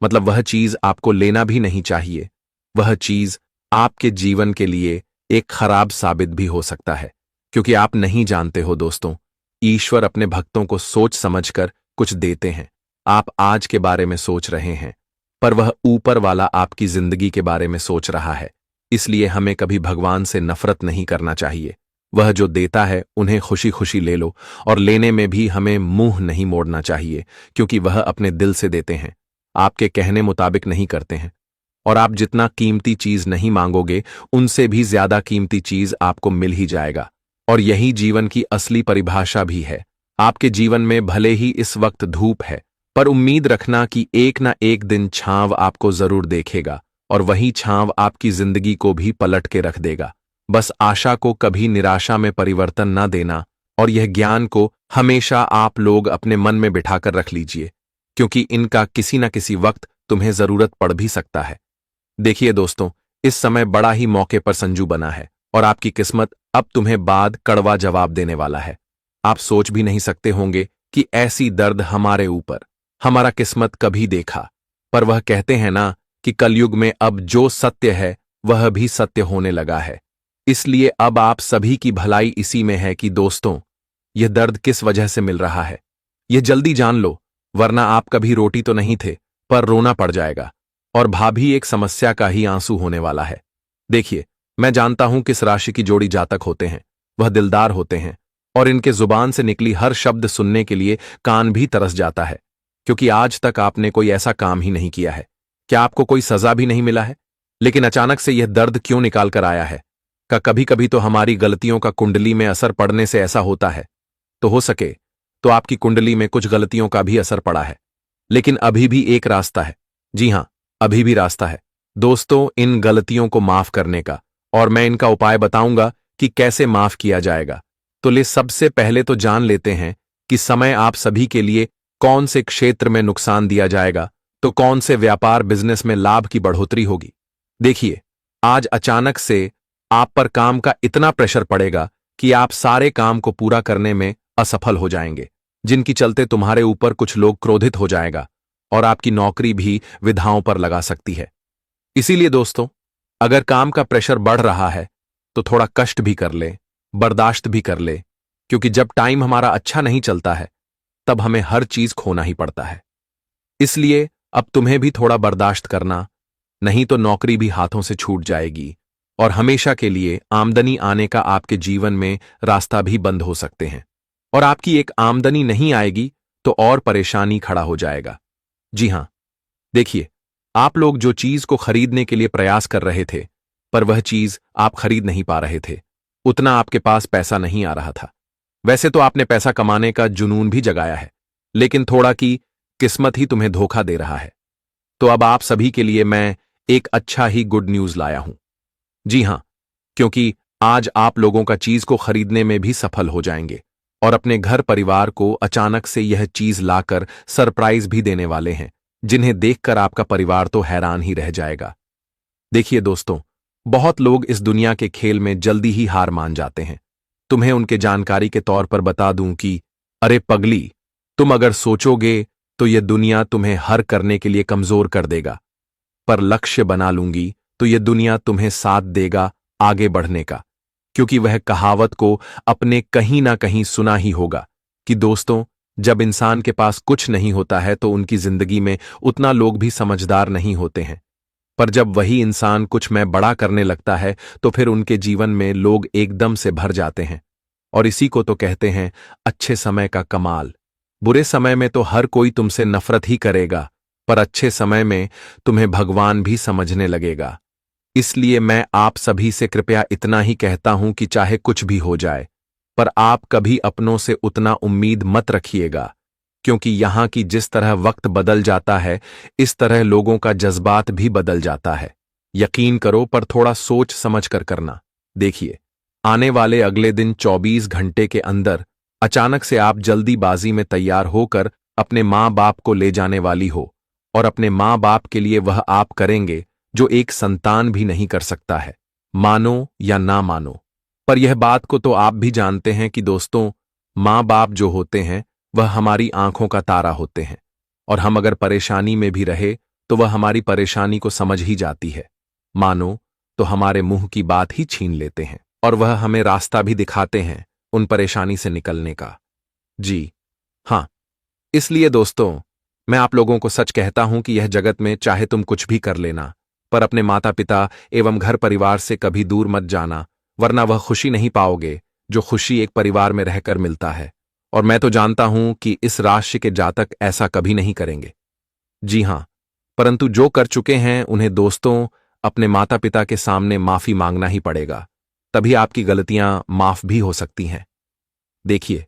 मतलब वह चीज आपको लेना भी नहीं चाहिए, वह चीज आपके जीवन के लिए एक खराब साबित भी हो सकता है, क्योंकि आप नहीं जानते हो दोस्तों, ईश्वर अपने भक्तों को सोच समझकर कुछ देते हैं। आप आज के बारे में सोच रहे हैं, पर वह ऊपर वाला आपकी जिंदगी के बारे में सोच रहा है। इसलिए हमें कभी भगवान से नफरत नहीं करना चाहिए। वह जो देता है उन्हें खुशी खुशी ले लो, और लेने में भी हमें मुंह नहीं मोड़ना चाहिए, क्योंकि वह अपने दिल से देते हैं, आपके कहने मुताबिक नहीं करते हैं। और आप जितना कीमती चीज नहीं मांगोगे, उनसे भी ज्यादा कीमती चीज आपको मिल ही जाएगा। और यही जीवन की असली परिभाषा भी है। आपके जीवन में भले ही इस वक्त धूप है, पर उम्मीद रखना कि एक ना एक दिन छांव आपको जरूर देखेगा, और वही छांव आपकी जिंदगी को भी पलट के रख देगा। बस आशा को कभी निराशा में परिवर्तन न देना, और यह ज्ञान को हमेशा आप लोग अपने मन में बिठाकर रख लीजिए, क्योंकि इनका किसी न किसी वक्त तुम्हें जरूरत पड़ भी सकता है। देखिए दोस्तों, इस समय बड़ा ही मौके पर संजू बना है और आपकी किस्मत अब तुम्हें बाद कड़वा जवाब देने वाला है। आप सोच भी नहीं सकते होंगे कि ऐसी दर्द हमारे ऊपर हमारा किस्मत कभी देखा, पर वह कहते हैं ना कि कलयुग में अब जो सत्य है वह भी सत्य होने लगा है। इसलिए अब आप सभी की भलाई इसी में है कि दोस्तों, यह दर्द किस वजह से मिल रहा है यह जल्दी जान लो, वरना आप कभी रोटी तो नहीं थे पर रोना पड़ जाएगा, और भाभी एक समस्या का ही आंसू होने वाला है। देखिए, मैं जानता हूं किस राशि की जोड़ी जातक होते हैं, वह दिलदार होते हैं और इनके जुबान से निकली हर शब्द सुनने के लिए कान भी तरस जाता है, क्योंकि आज तक आपने कोई ऐसा काम ही नहीं किया है। क्या आपको कोई सजा भी नहीं मिला है? लेकिन अचानक से यह दर्द क्यों निकाल कर आया है? कभी कभी तो हमारी गलतियों का कुंडली में असर पड़ने से ऐसा होता है। तो हो सके तो आपकी कुंडली में कुछ गलतियों का भी असर पड़ा है, लेकिन अभी भी एक रास्ता है। जी हां, अभी भी रास्ता है दोस्तों, इन गलतियों को माफ करने का, और मैं इनका उपाय बताऊंगा कि कैसे माफ किया जाएगा। तो सबसे पहले तो जान लेते हैं कि समय आप सभी के लिए कौन से क्षेत्र में नुकसान दिया जाएगा, तो कौन से व्यापार बिजनेस में लाभ की बढ़ोतरी होगी। देखिए, आज अचानक से आप पर काम का इतना प्रेशर पड़ेगा कि आप सारे काम को पूरा करने में असफल हो जाएंगे, जिनकी चलते तुम्हारे ऊपर कुछ लोग क्रोधित हो जाएगा और आपकी नौकरी भी विधाओं पर लगा सकती है। इसीलिए दोस्तों, अगर काम का प्रेशर बढ़ रहा है तो थोड़ा कष्ट भी कर ले, बर्दाश्त भी कर ले, क्योंकि जब टाइम हमारा अच्छा नहीं चलता है तब हमें हर चीज खोना ही पड़ता है। इसलिए अब तुम्हें भी थोड़ा बर्दाश्त करना, नहीं तो नौकरी भी हाथों से छूट जाएगी और हमेशा के लिए आमदनी आने का आपके जीवन में रास्ता भी बंद हो सकते हैं, और आपकी एक आमदनी नहीं आएगी तो और परेशानी खड़ा हो जाएगा। जी हां, देखिए, आप लोग जो चीज को खरीदने के लिए प्रयास कर रहे थे, पर वह चीज आप खरीद नहीं पा रहे थे, उतना आपके पास पैसा नहीं आ रहा था। वैसे तो आपने पैसा कमाने का जुनून भी जगाया है, लेकिन थोड़ा की किस्मत ही तुम्हें धोखा दे रहा है। तो अब आप सभी के लिए मैं एक अच्छा ही गुड न्यूज लाया हूं। जी हां, क्योंकि आज आप लोगों का चीज को खरीदने में भी सफल हो जाएंगे और अपने घर परिवार को अचानक से यह चीज लाकर सरप्राइज भी देने वाले हैं, जिन्हें देखकर आपका परिवार तो हैरान ही रह जाएगा। देखिए दोस्तों, बहुत लोग इस दुनिया के खेल में जल्दी ही हार मान जाते हैं। तुम्हें उनके जानकारी के तौर पर बता दूं कि अरे पगली, तुम अगर सोचोगे तो यह दुनिया तुम्हें हर करने के लिए कमजोर कर देगा, पर लक्ष्य बना लूंगी तो यह दुनिया तुम्हें साथ देगा आगे बढ़ने का, क्योंकि वह कहावत को अपने कहीं ना कहीं सुना ही होगा कि दोस्तों, जब इंसान के पास कुछ नहीं होता है तो उनकी जिंदगी में उतना लोग भी समझदार नहीं होते हैं, पर जब वही इंसान कुछ में बड़ा करने लगता है तो फिर उनके जीवन में लोग एकदम से भर जाते हैं। और इसी को तो कहते हैं अच्छे समय का कमाल। बुरे समय में तो हर कोई तुमसे नफरत ही करेगा, पर अच्छे समय में तुम्हें भगवान भी समझने लगेगा। इसलिए मैं आप सभी से कृपया इतना ही कहता हूं कि चाहे कुछ भी हो जाए, पर आप कभी अपनों से उतना उम्मीद मत रखिएगा, क्योंकि यहां की जिस तरह वक्त बदल जाता है, इस तरह लोगों का जज्बात भी बदल जाता है। यकीन करो, पर थोड़ा सोच समझ कर करना। देखिए, आने वाले अगले दिन 24 घंटे के अंदर अचानक से आप जल्दीबाजी में तैयार होकर अपने माँ बाप को ले जाने वाली हो, और अपने माँ बाप के लिए वह आप करेंगे जो एक संतान भी नहीं कर सकता है, मानो या ना मानो। पर यह बात को तो आप भी जानते हैं कि दोस्तों, माँ बाप जो होते हैं वह हमारी आंखों का तारा होते हैं, और हम अगर परेशानी में भी रहे तो वह हमारी परेशानी को समझ ही जाती है, मानो तो हमारे मुंह की बात ही छीन लेते हैं, और वह हमें रास्ता भी दिखाते हैं उन परेशानी से निकलने का। जी हां, इसलिए दोस्तों, मैं आप लोगों को सच कहता हूं कि यह जगत में चाहे तुम कुछ भी कर लेना, पर अपने माता पिता एवं घर परिवार से कभी दूर मत जाना, वरना वह खुशी नहीं पाओगे जो खुशी एक परिवार में रहकर मिलता है। और मैं तो जानता हूं कि इस राशि के जातक ऐसा कभी नहीं करेंगे। जी हां, परंतु जो कर चुके हैं उन्हें दोस्तों अपने माता पिता के सामने माफी मांगना ही पड़ेगा, तभी आपकी गलतियां माफ भी हो सकती हैं। देखिए,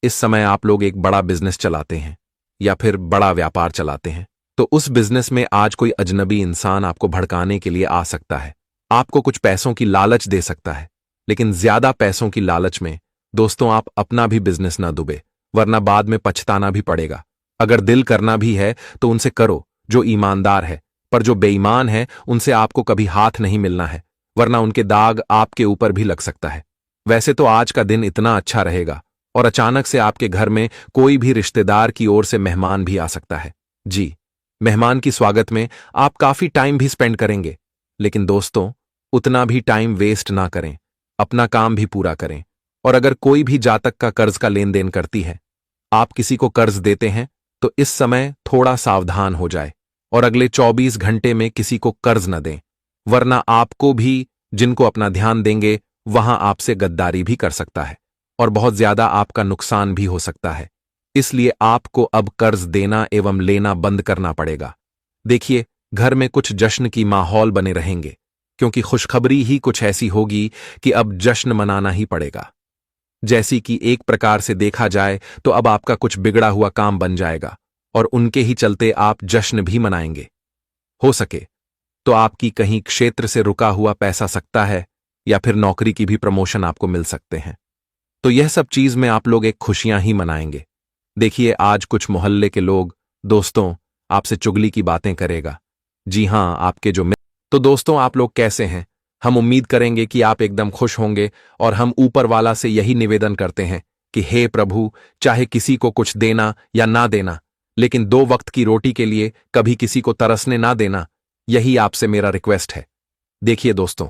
इस समय आप लोग एक बड़ा बिजनेस चलाते हैं या फिर बड़ा व्यापार चलाते हैं, तो उस बिजनेस में आज कोई अजनबी इंसान आपको भड़काने के लिए आ सकता है, आपको कुछ पैसों की लालच दे सकता है, लेकिन ज्यादा पैसों की लालच में दोस्तों आप अपना भी बिजनेस ना डूबे, वरना बाद में पछताना भी पड़ेगा। अगर दिल करना भी है तो उनसे करो जो ईमानदार है, पर जो बेईमान है उनसे आपको कभी हाथ नहीं मिलना है, वरना उनके दाग आपके ऊपर भी लग सकता है। वैसे तो आज का दिन इतना अच्छा रहेगा और अचानक से आपके घर में कोई भी रिश्तेदार की ओर से मेहमान भी आ सकता है। जी, मेहमान की स्वागत में आप काफी टाइम भी स्पेंड करेंगे, लेकिन दोस्तों उतना भी टाइम वेस्ट ना करें, अपना काम भी पूरा करें। और अगर कोई भी जातक का कर्ज का लेन देन करती है, आप किसी को कर्ज देते हैं, तो इस समय थोड़ा सावधान हो जाए और अगले 24 घंटे में किसी को कर्ज न दें, वरना आपको भी जिनको अपना ध्यान देंगे वहां आपसे गद्दारी भी कर सकता है और बहुत ज्यादा आपका नुकसान भी हो सकता है। इसलिए आपको अब कर्ज देना एवं लेना बंद करना पड़ेगा। देखिए, घर में कुछ जश्न की माहौल बने रहेंगे, क्योंकि खुशखबरी ही कुछ ऐसी होगी कि अब जश्न मनाना ही पड़ेगा। जैसी कि एक प्रकार से देखा जाए तो अब आपका कुछ बिगड़ा हुआ काम बन जाएगा और उनके ही चलते आप जश्न भी मनाएंगे। हो सके तो आपकी कहीं क्षेत्र से रुका हुआ पैसा सकता है, या फिर नौकरी की भी प्रमोशन आपको मिल सकते हैं। तो यह सब चीज में आप लोग एक खुशियां ही मनाएंगे। देखिए, आज कुछ मोहल्ले के लोग दोस्तों आपसे चुगली की बातें करेगा। जी हां, आपके जो मित्र। तो दोस्तों आप लोग कैसे हैं? हम उम्मीद करेंगे कि आप एकदम खुश होंगे और हम ऊपर वाला से यही निवेदन करते हैं कि हे प्रभु, चाहे किसी को कुछ देना या ना देना, लेकिन 2 वक्त की रोटी के लिए कभी किसी को तरसने ना देना, यही आपसे मेरा रिक्वेस्ट है। देखिए दोस्तों,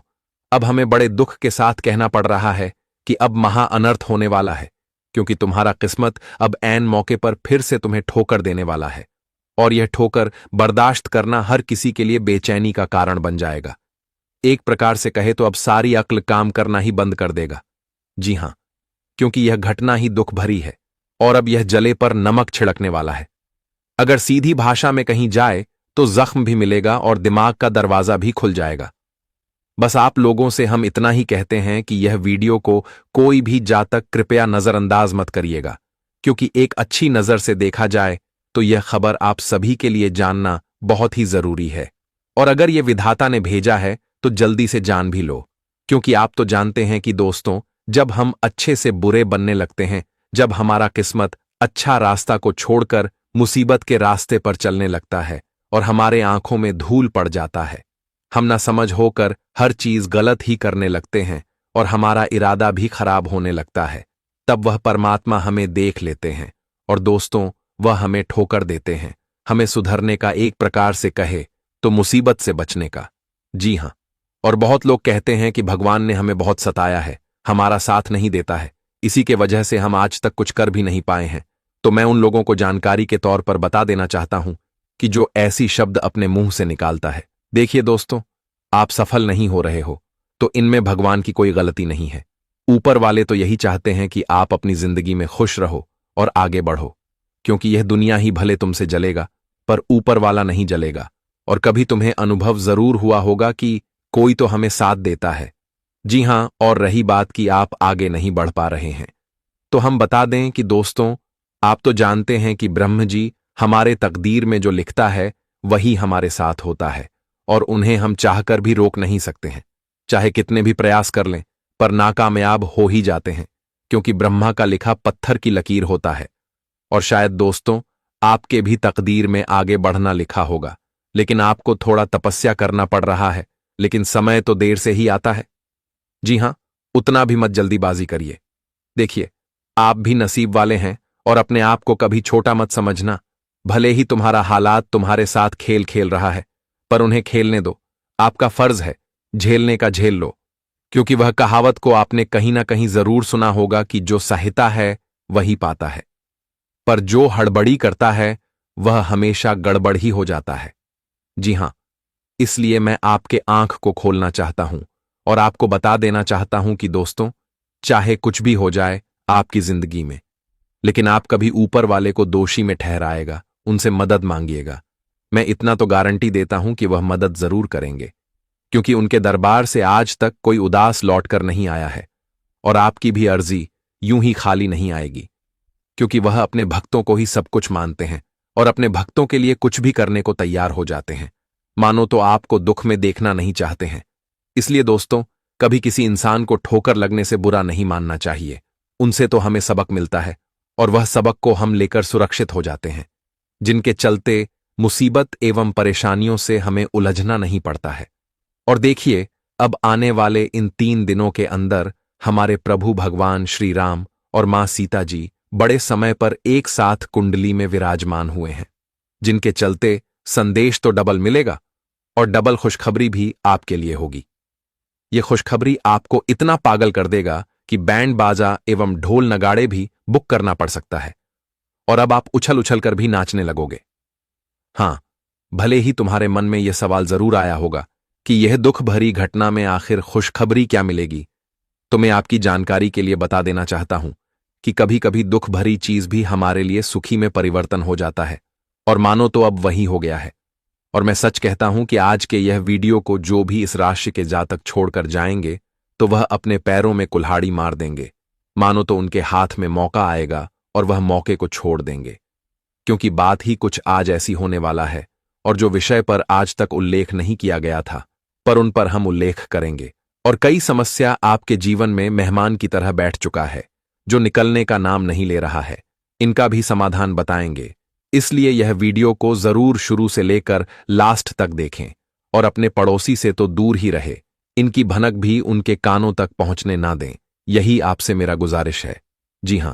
अब हमें बड़े दुख के साथ कहना पड़ रहा है कि अब महा अनर्थ होने वाला है, क्योंकि तुम्हारा किस्मत अब ऐन मौके पर फिर से तुम्हें ठोकर देने वाला है, और यह ठोकर बर्दाश्त करना हर किसी के लिए बेचैनी का कारण बन जाएगा। एक प्रकार से कहे तो अब सारी अक्ल काम करना ही बंद कर देगा। जी हां, क्योंकि यह घटना ही दुख भरी है और अब यह जले पर नमक छिड़कने वाला है। अगर सीधी भाषा में कहीं जाए तो जख्म भी मिलेगा और दिमाग का दरवाजा भी खुल जाएगा। बस आप लोगों से हम इतना ही कहते हैं कि यह वीडियो को कोई भी जातक कृपया नजरअंदाज मत करिएगा, क्योंकि एक अच्छी नजर से देखा जाए तो यह खबर आप सभी के लिए जानना बहुत ही जरूरी है। और अगर यह विधाता ने भेजा है तो जल्दी से जान भी लो, क्योंकि आप तो जानते हैं कि दोस्तों, जब हम अच्छे से बुरे बनने लगते हैं, जब हमारा किस्मत अच्छा रास्ता को छोड़कर मुसीबत के रास्ते पर चलने लगता है और हमारे आंखों में धूल पड़ जाता है, हम ना समझ होकर हर चीज गलत ही करने लगते हैं और हमारा इरादा भी खराब होने लगता है, तब वह परमात्मा हमें देख लेते हैं और दोस्तों वह हमें ठोकर देते हैं, हमें सुधरने का, एक प्रकार से कहे तो मुसीबत से बचने का। जी हां, और बहुत लोग कहते हैं कि भगवान ने हमें बहुत सताया है, हमारा साथ नहीं देता है, इसी के वजह से हम आज तक कुछ कर भी नहीं पाए हैं। तो मैं उन लोगों को जानकारी के तौर पर बता देना चाहता हूं कि जो ऐसी शब्द अपने मुंह से निकालता है, देखिए दोस्तों, आप सफल नहीं हो रहे हो तो इनमें भगवान की कोई गलती नहीं है। ऊपर वाले तो यही चाहते हैं कि आप अपनी जिंदगी में खुश रहो और आगे बढ़ो, क्योंकि यह दुनिया ही भले तुमसे जलेगा पर ऊपर वाला नहीं जलेगा। और कभी तुम्हें अनुभव जरूर हुआ होगा कि कोई तो हमें साथ देता है। जी हां, और रही बात कि आप आगे नहीं बढ़ पा रहे हैं, तो हम बता दें कि दोस्तों, आप तो जानते हैं कि ब्रह्म जी हमारे तकदीर में जो लिखता है वही हमारे साथ होता है और उन्हें हम चाहकर भी रोक नहीं सकते हैं। चाहे कितने भी प्रयास कर लें पर नाकामयाब हो ही जाते हैं, क्योंकि ब्रह्मा का लिखा पत्थर की लकीर होता है। और शायद दोस्तों आपके भी तकदीर में आगे बढ़ना लिखा होगा, लेकिन आपको थोड़ा तपस्या करना पड़ रहा है, लेकिन समय तो देर से ही आता है। जी हां, उतना भी मत जल्दीबाजी करिए। देखिए, आप भी नसीब वाले हैं और अपने आप को कभी छोटा मत समझना। भले ही तुम्हारा हालात तुम्हारे साथ खेल खेल रहा है, पर उन्हें खेलने दो। आपका फर्ज है झेलने का झेल लो, क्योंकि वह कहावत को आपने कहीं ना कहीं जरूर सुना होगा कि जो सहता है वही पाता है, पर जो हड़बड़ी करता है वह हमेशा गड़बड़ ही हो जाता है। जी हां, इसलिए मैं आपके आंख को खोलना चाहता हूं और आपको बता देना चाहता हूं कि दोस्तों, चाहे कुछ भी हो जाए आपकी जिंदगी में, लेकिन आप कभी ऊपर वाले को दोषी में ठहराएगा, उनसे मदद मांगिएगा। मैं इतना तो गारंटी देता हूं कि वह मदद जरूर करेंगे, क्योंकि उनके दरबार से आज तक कोई उदास लौटकर नहीं आया है और आपकी भी अर्जी यूं ही खाली नहीं आएगी, क्योंकि वह अपने भक्तों को ही सब कुछ मानते हैं और अपने भक्तों के लिए कुछ भी करने को तैयार हो जाते हैं, मानो तो आपको दुख में देखना नहीं चाहते हैं। इसलिए दोस्तों, कभी किसी इंसान को ठोकर लगने से बुरा नहीं मानना चाहिए। उनसे तो हमें सबक मिलता है और वह सबक को हम लेकर सुरक्षित हो जाते हैं, जिनके चलते मुसीबत एवं परेशानियों से हमें उलझना नहीं पड़ता है। और देखिए, अब आने वाले इन 3 दिनों के अंदर हमारे प्रभु भगवान श्री राम और मां सीता जी बड़े समय पर एक साथ कुंडली में विराजमान हुए हैं, जिनके चलते संदेश तो डबल मिलेगा और डबल खुशखबरी भी आपके लिए होगी। ये खुशखबरी आपको इतना पागल कर देगा कि बैंड बाजा एवं ढोल नगाड़े भी बुक करना पड़ सकता है और अब आप उछल उछल कर भी नाचने लगोगे। हां, भले ही तुम्हारे मन में यह सवाल जरूर आया होगा कि यह दुख भरी घटना में आखिर खुशखबरी क्या मिलेगी, तो मैं आपकी जानकारी के लिए बता देना चाहता हूं कि कभी कभी दुख भरी चीज भी हमारे लिए सुखी में परिवर्तन हो जाता है, और मानो तो अब वही हो गया है। और मैं सच कहता हूं कि आज के यह वीडियो को जो भी इस राशि के जातक छोड़कर जाएंगे तो वह अपने पैरों में कुल्हाड़ी मार देंगे, मानो तो उनके हाथ में मौका आएगा और वह मौके को छोड़ देंगे, क्योंकि बात ही कुछ आज ऐसी होने वाला है और जो विषय पर आज तक उल्लेख नहीं किया गया था, पर उन पर हम उल्लेख करेंगे। और कई समस्या आपके जीवन में मेहमान की तरह बैठ चुका है, जो निकलने का नाम नहीं ले रहा है, इनका भी समाधान बताएंगे। इसलिए यह वीडियो को जरूर शुरू से लेकर लास्ट तक देखें और अपने पड़ोसी से तो दूर ही रहे, इनकी भनक भी उनके कानों तक पहुंचने ना दें, यही आपसे मेरा गुजारिश है। जी हां,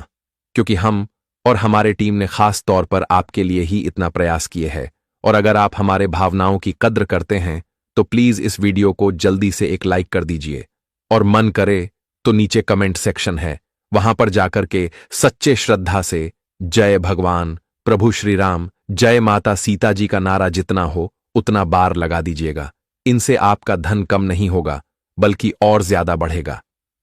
क्योंकि हम और हमारे टीम ने खास तौर पर आपके लिए ही इतना प्रयास किए हैं, और अगर आप हमारे भावनाओं की कद्र करते हैं तो प्लीज इस वीडियो को जल्दी से एक लाइक कर दीजिए, और मन करे तो नीचे कमेंट सेक्शन है, वहां पर जाकर के सच्चे श्रद्धा से जय भगवान प्रभु श्री राम, जय माता सीता जी का नारा जितना हो उतना बार लगा दीजिएगा। इनसे आपका धन कम नहीं होगा बल्कि और ज्यादा बढ़ेगा।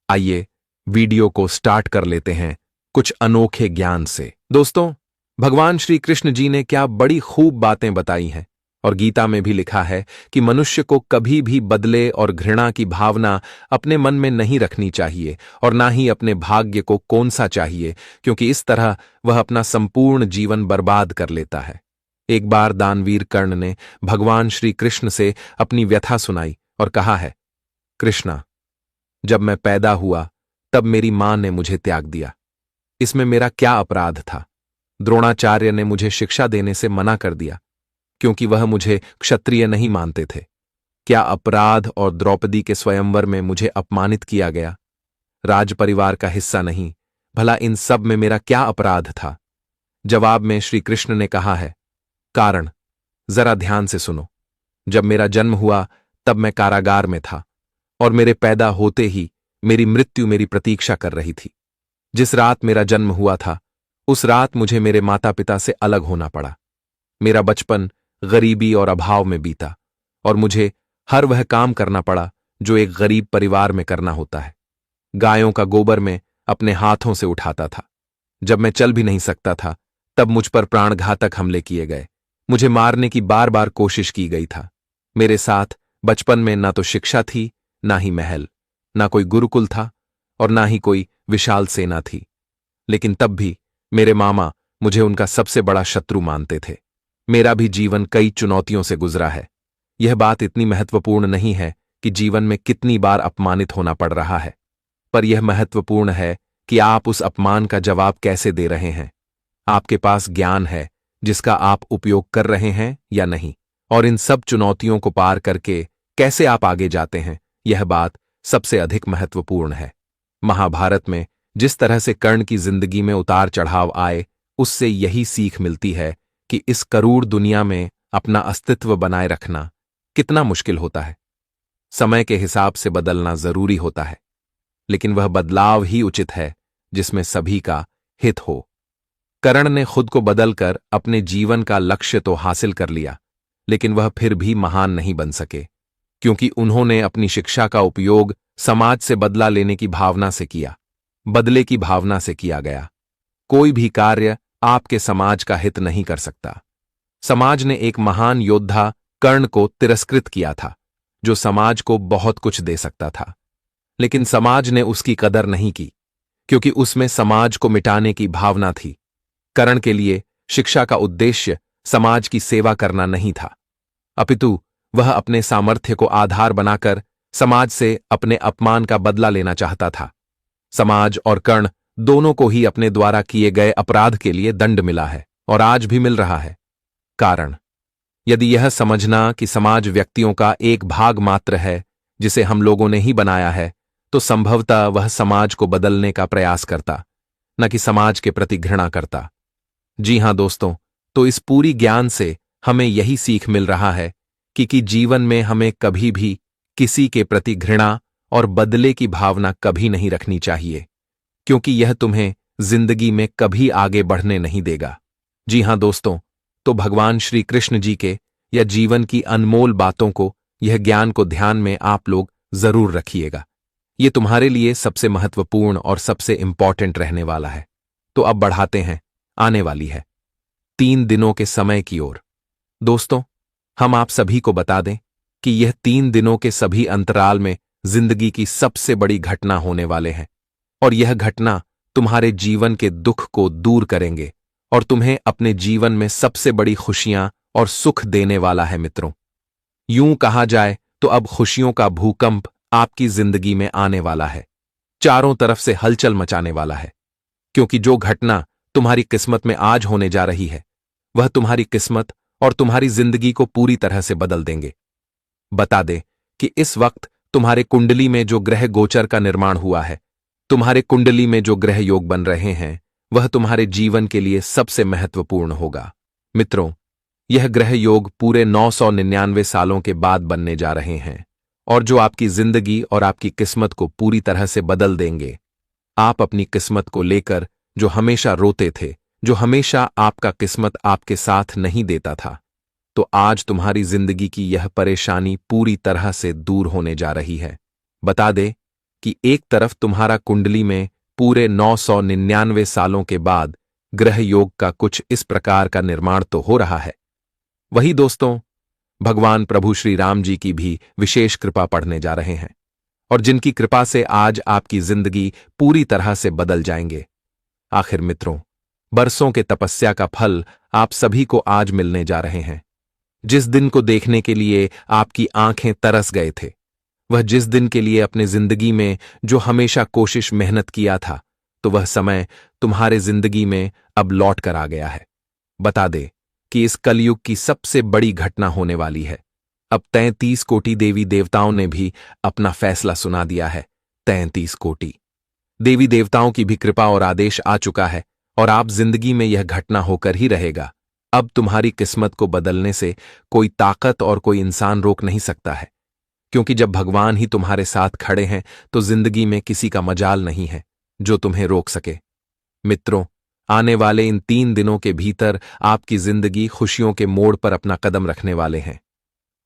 आइए वीडियो को स्टार्ट कर लेते हैं कुछ अनोखे ज्ञान से। दोस्तों, भगवान श्री कृष्ण जी ने क्या बड़ी खूब बातें बताई हैं, और गीता में भी लिखा है कि मनुष्य को कभी भी बदले और घृणा की भावना अपने मन में नहीं रखनी चाहिए, और ना ही अपने भाग्य को कोनसा चाहिए, क्योंकि इस तरह वह अपना संपूर्ण जीवन बर्बाद कर लेता है। एक बार दानवीर कर्ण ने भगवान श्री कृष्ण से अपनी व्यथा सुनाई और कहा है, कृष्णा, जब मैं पैदा हुआ तब मेरी मां ने मुझे त्याग दिया। इसमें मेरा क्या अपराध था? द्रोणाचार्य ने मुझे शिक्षा देने से मना कर दिया क्योंकि वह मुझे क्षत्रिय नहीं मानते थे। क्या अपराध और द्रौपदी के स्वयंवर में मुझे अपमानित किया गया? राज परिवार का हिस्सा नहीं, भला इन सब में मेरा क्या अपराध था? जवाब में श्री कृष्ण ने कहा है, कारण जरा ध्यान से सुनो। जब मेरा जन्म हुआ तब मैं कारागार में था और मेरे पैदा होते ही मेरी मृत्यु मेरी प्रतीक्षा कर रही थी। जिस रात मेरा जन्म हुआ था उस रात मुझे मेरे माता पिता से अलग होना पड़ा। मेरा बचपन गरीबी और अभाव में बीता और मुझे हर वह काम करना पड़ा जो एक गरीब परिवार में करना होता है। गायों का गोबर मैं अपने हाथों से उठाता था। जब मैं चल भी नहीं सकता था तब मुझ पर प्राणघातक हमले किए गए। मुझे मारने की बार बार कोशिश की गई था। मेरे साथ बचपन में ना तो शिक्षा थी, ना ही महल, ना कोई गुरुकुल था और ना ही कोई विशाल सेना थी। लेकिन तब भी मेरे मामा मुझे उनका सबसे बड़ा शत्रु मानते थे। मेरा भी जीवन कई चुनौतियों से गुजरा है। यह बात इतनी महत्वपूर्ण नहीं है कि जीवन में कितनी बार अपमानित होना पड़ रहा है, पर यह महत्वपूर्ण है कि आप उस अपमान का जवाब कैसे दे रहे हैं। आपके पास ज्ञान है जिसका आप उपयोग कर रहे हैं या नहीं, और इन सब चुनौतियों को पार करके कैसे आप आगे जाते हैं, यह बात सबसे अधिक महत्वपूर्ण है। महाभारत में जिस तरह से कर्ण की जिंदगी में उतार चढ़ाव आए, उससे यही सीख मिलती है कि इस करूड़ दुनिया में अपना अस्तित्व बनाए रखना कितना मुश्किल होता है। समय के हिसाब से बदलना जरूरी होता है, लेकिन वह बदलाव ही उचित है जिसमें सभी का हित हो। कर्ण ने खुद को बदलकर अपने जीवन का लक्ष्य तो हासिल कर लिया, लेकिन वह फिर भी महान नहीं बन सके, क्योंकि उन्होंने अपनी शिक्षा का उपयोग समाज से बदला लेने की भावना से किया, बदले की भावना से किया गया। कोई भी कार्य आपके समाज का हित नहीं कर सकता। समाज ने एक महान योद्धा कर्ण को तिरस्कृत किया था, जो समाज को बहुत कुछ दे सकता था, लेकिन समाज ने उसकी कदर नहीं की, क्योंकि उसमें समाज को मिटाने की भावना थी। कर्ण के लिए शिक्षा का उद्देश्य समाज की सेवा करना नहीं था, अपितु वह अपने सामर्थ्य को आधार बनाकर समाज से अपने अपमान का बदला लेना चाहता था। समाज और कर्ण दोनों को ही अपने द्वारा किए गए अपराध के लिए दंड मिला है और आज भी मिल रहा है। कारण, यदि यह समझना कि समाज व्यक्तियों का एक भाग मात्र है जिसे हम लोगों ने ही बनाया है, तो संभवतः वह समाज को बदलने का प्रयास करता, न कि समाज के प्रति घृणा करता। जी हां दोस्तों, तो इस पूरी ज्ञान से हमें यही सीख मिल रहा है कि जीवन में हमें कभी भी किसी के प्रति घृणा और बदले की भावना कभी नहीं रखनी चाहिए, क्योंकि यह तुम्हें जिंदगी में कभी आगे बढ़ने नहीं देगा। जी हां दोस्तों, तो भगवान श्री कृष्ण जी के या जीवन की अनमोल बातों को, यह ज्ञान को ध्यान में आप लोग जरूर रखिएगा। ये तुम्हारे लिए सबसे महत्वपूर्ण और सबसे इंपॉर्टेंट रहने वाला है। तो अब बढ़ाते हैं आने वाली है 3 दिनों के समय की ओर। दोस्तों, हम आप सभी को बता दें कि यह 3 दिनों के सभी अंतराल में जिंदगी की सबसे बड़ी घटना होने वाले हैं, और यह घटना तुम्हारे जीवन के दुख को दूर करेंगे और तुम्हें अपने जीवन में सबसे बड़ी खुशियां और सुख देने वाला है मित्रों। यूं कहा जाए तो अब खुशियों का भूकंप आपकी जिंदगी में आने वाला है, चारों तरफ से हलचल मचाने वाला है, क्योंकि जो घटना तुम्हारी किस्मत में आज होने जा रही है, वह तुम्हारी किस्मत और तुम्हारी जिंदगी को पूरी तरह से बदल देंगे। बता दे कि इस वक्त तुम्हारे कुंडली में जो ग्रह गोचर का निर्माण हुआ है, तुम्हारे कुंडली में जो ग्रह योग बन रहे हैं, वह तुम्हारे जीवन के लिए सबसे महत्वपूर्ण होगा। मित्रों, यह ग्रह योग पूरे 999 सालों के बाद बनने जा रहे हैं, और जो आपकी जिंदगी और आपकी किस्मत को पूरी तरह से बदल देंगे। आप अपनी किस्मत को लेकर जो हमेशा रोते थे, जो हमेशा आपका किस्मत आपके साथ नहीं देता था, तो आज तुम्हारी जिंदगी की यह परेशानी पूरी तरह से दूर होने जा रही है। बता दे कि एक तरफ तुम्हारा कुंडली में पूरे 999 सालों के बाद ग्रह योग का कुछ इस प्रकार का निर्माण तो हो रहा है, वही दोस्तों भगवान प्रभु श्री राम जी की भी विशेष कृपा पढ़ने जा रहे हैं, और जिनकी कृपा से आज आपकी जिंदगी पूरी तरह से बदल जाएंगे। आखिर मित्रों, बरसों के तपस्या का फल आप सभी को आज मिलने जा रहे हैं। जिस दिन को देखने के लिए आपकी आंखें तरस गए थे, वह जिस दिन के लिए अपने जिंदगी में जो हमेशा कोशिश मेहनत किया था, तो वह समय तुम्हारे जिंदगी में अब लौट कर आ गया है। बता दे कि इस कलयुग की सबसे बड़ी घटना होने वाली है। अब 33 कोटि देवी देवताओं ने भी अपना फैसला सुना दिया है। 33 कोटि देवी देवताओं की भी कृपा और आदेश आ चुका है, और आप जिंदगी में यह घटना होकर ही रहेगा। अब तुम्हारी किस्मत को बदलने से कोई ताकत और कोई इंसान रोक नहीं सकता है, क्योंकि जब भगवान ही तुम्हारे साथ खड़े हैं तो जिंदगी में किसी का मजाल नहीं है जो तुम्हें रोक सके। मित्रों, आने वाले इन 3 दिनों के भीतर आपकी जिंदगी खुशियों के मोड़ पर अपना कदम रखने वाले हैं।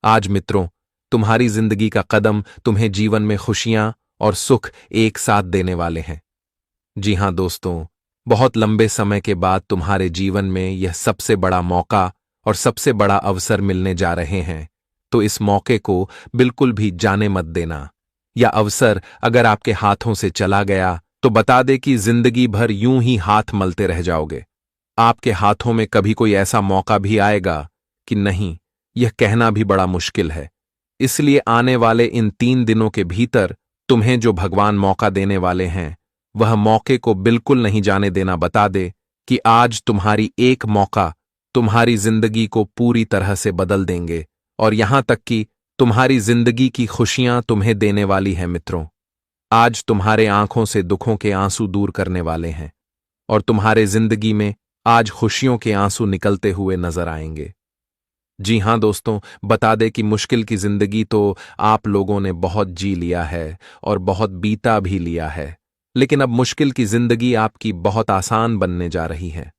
आज मित्रों, तुम्हारी जिंदगी का कदम तुम्हें जीवन में खुशियां और सुख एक साथ देने वाले हैं। जी हां दोस्तों, बहुत लंबे समय के बाद तुम्हारे जीवन में यह सबसे बड़ा मौका और सबसे बड़ा अवसर मिलने जा रहे हैं, तो इस मौके को बिल्कुल भी जाने मत देना। यह अवसर अगर आपके हाथों से चला गया तो बता दे कि जिंदगी भर यूं ही हाथ मलते रह जाओगे। आपके हाथों में कभी कोई ऐसा मौका भी आएगा कि नहीं, यह कहना भी बड़ा मुश्किल है। इसलिए आने वाले इन 3 दिनों के भीतर तुम्हें जो भगवान मौका देने वाले हैं, वह मौके को बिल्कुल नहीं जाने देना। बता दे कि आज तुम्हारी एक मौका तुम्हारी जिंदगी को पूरी तरह से बदल देंगे, और यहां तक कि तुम्हारी जिंदगी की खुशियां तुम्हें देने वाली है। मित्रों, आज तुम्हारे आंखों से दुखों के आंसू दूर करने वाले हैं, और तुम्हारे जिंदगी में आज खुशियों के आंसू निकलते हुए नजर आएंगे। जी हां दोस्तों, बता दे कि मुश्किल की जिंदगी तो आप लोगों ने बहुत जी लिया है और बहुत बीता भी लिया है, लेकिन अब मुश्किल की जिंदगी आपकी बहुत आसान बनने जा रही है।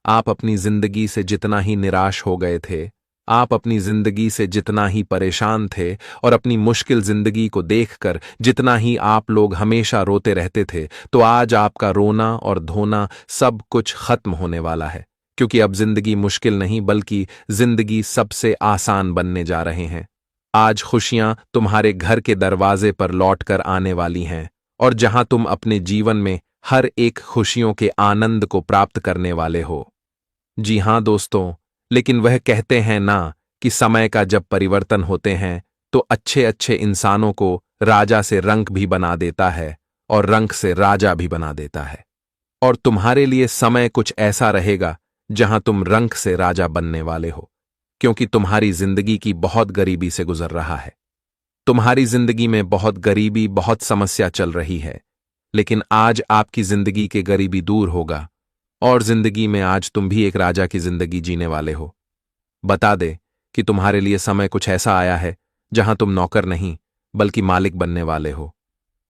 आप अपनी जिंदगी से जितना ही निराश हो गए थे, आप अपनी जिंदगी से जितना ही परेशान थे, और अपनी मुश्किल जिंदगी को देखकर जितना ही आप लोग हमेशा रोते रहते थे, तो आज आपका रोना और धोना सब कुछ खत्म होने वाला है, क्योंकि अब जिंदगी मुश्किल नहीं बल्कि जिंदगी सबसे आसान बनने जा रहे हैं। आज खुशियां तुम्हारे घर के दरवाजे पर लौटकर आने वाली हैं, और जहां तुम अपने जीवन में हर एक खुशियों के आनंद को प्राप्त करने वाले हो। जी हां दोस्तों, लेकिन वह कहते हैं ना कि समय का जब परिवर्तन होते हैं तो अच्छे अच्छे इंसानों को राजा से रंक भी बना देता है और रंक से राजा भी बना देता है। और तुम्हारे लिए समय कुछ ऐसा रहेगा जहां तुम रंक से राजा बनने वाले हो, क्योंकि तुम्हारी जिंदगी की बहुत गरीबी से गुजर रहा है। तुम्हारी जिंदगी में बहुत गरीबी, बहुत समस्या चल रही है, लेकिन आज आपकी जिंदगी के गरीबी दूर होगा और जिंदगी में आज तुम भी एक राजा की जिंदगी जीने वाले हो। बता दे कि तुम्हारे लिए समय कुछ ऐसा आया है जहां तुम नौकर नहीं बल्कि मालिक बनने वाले हो।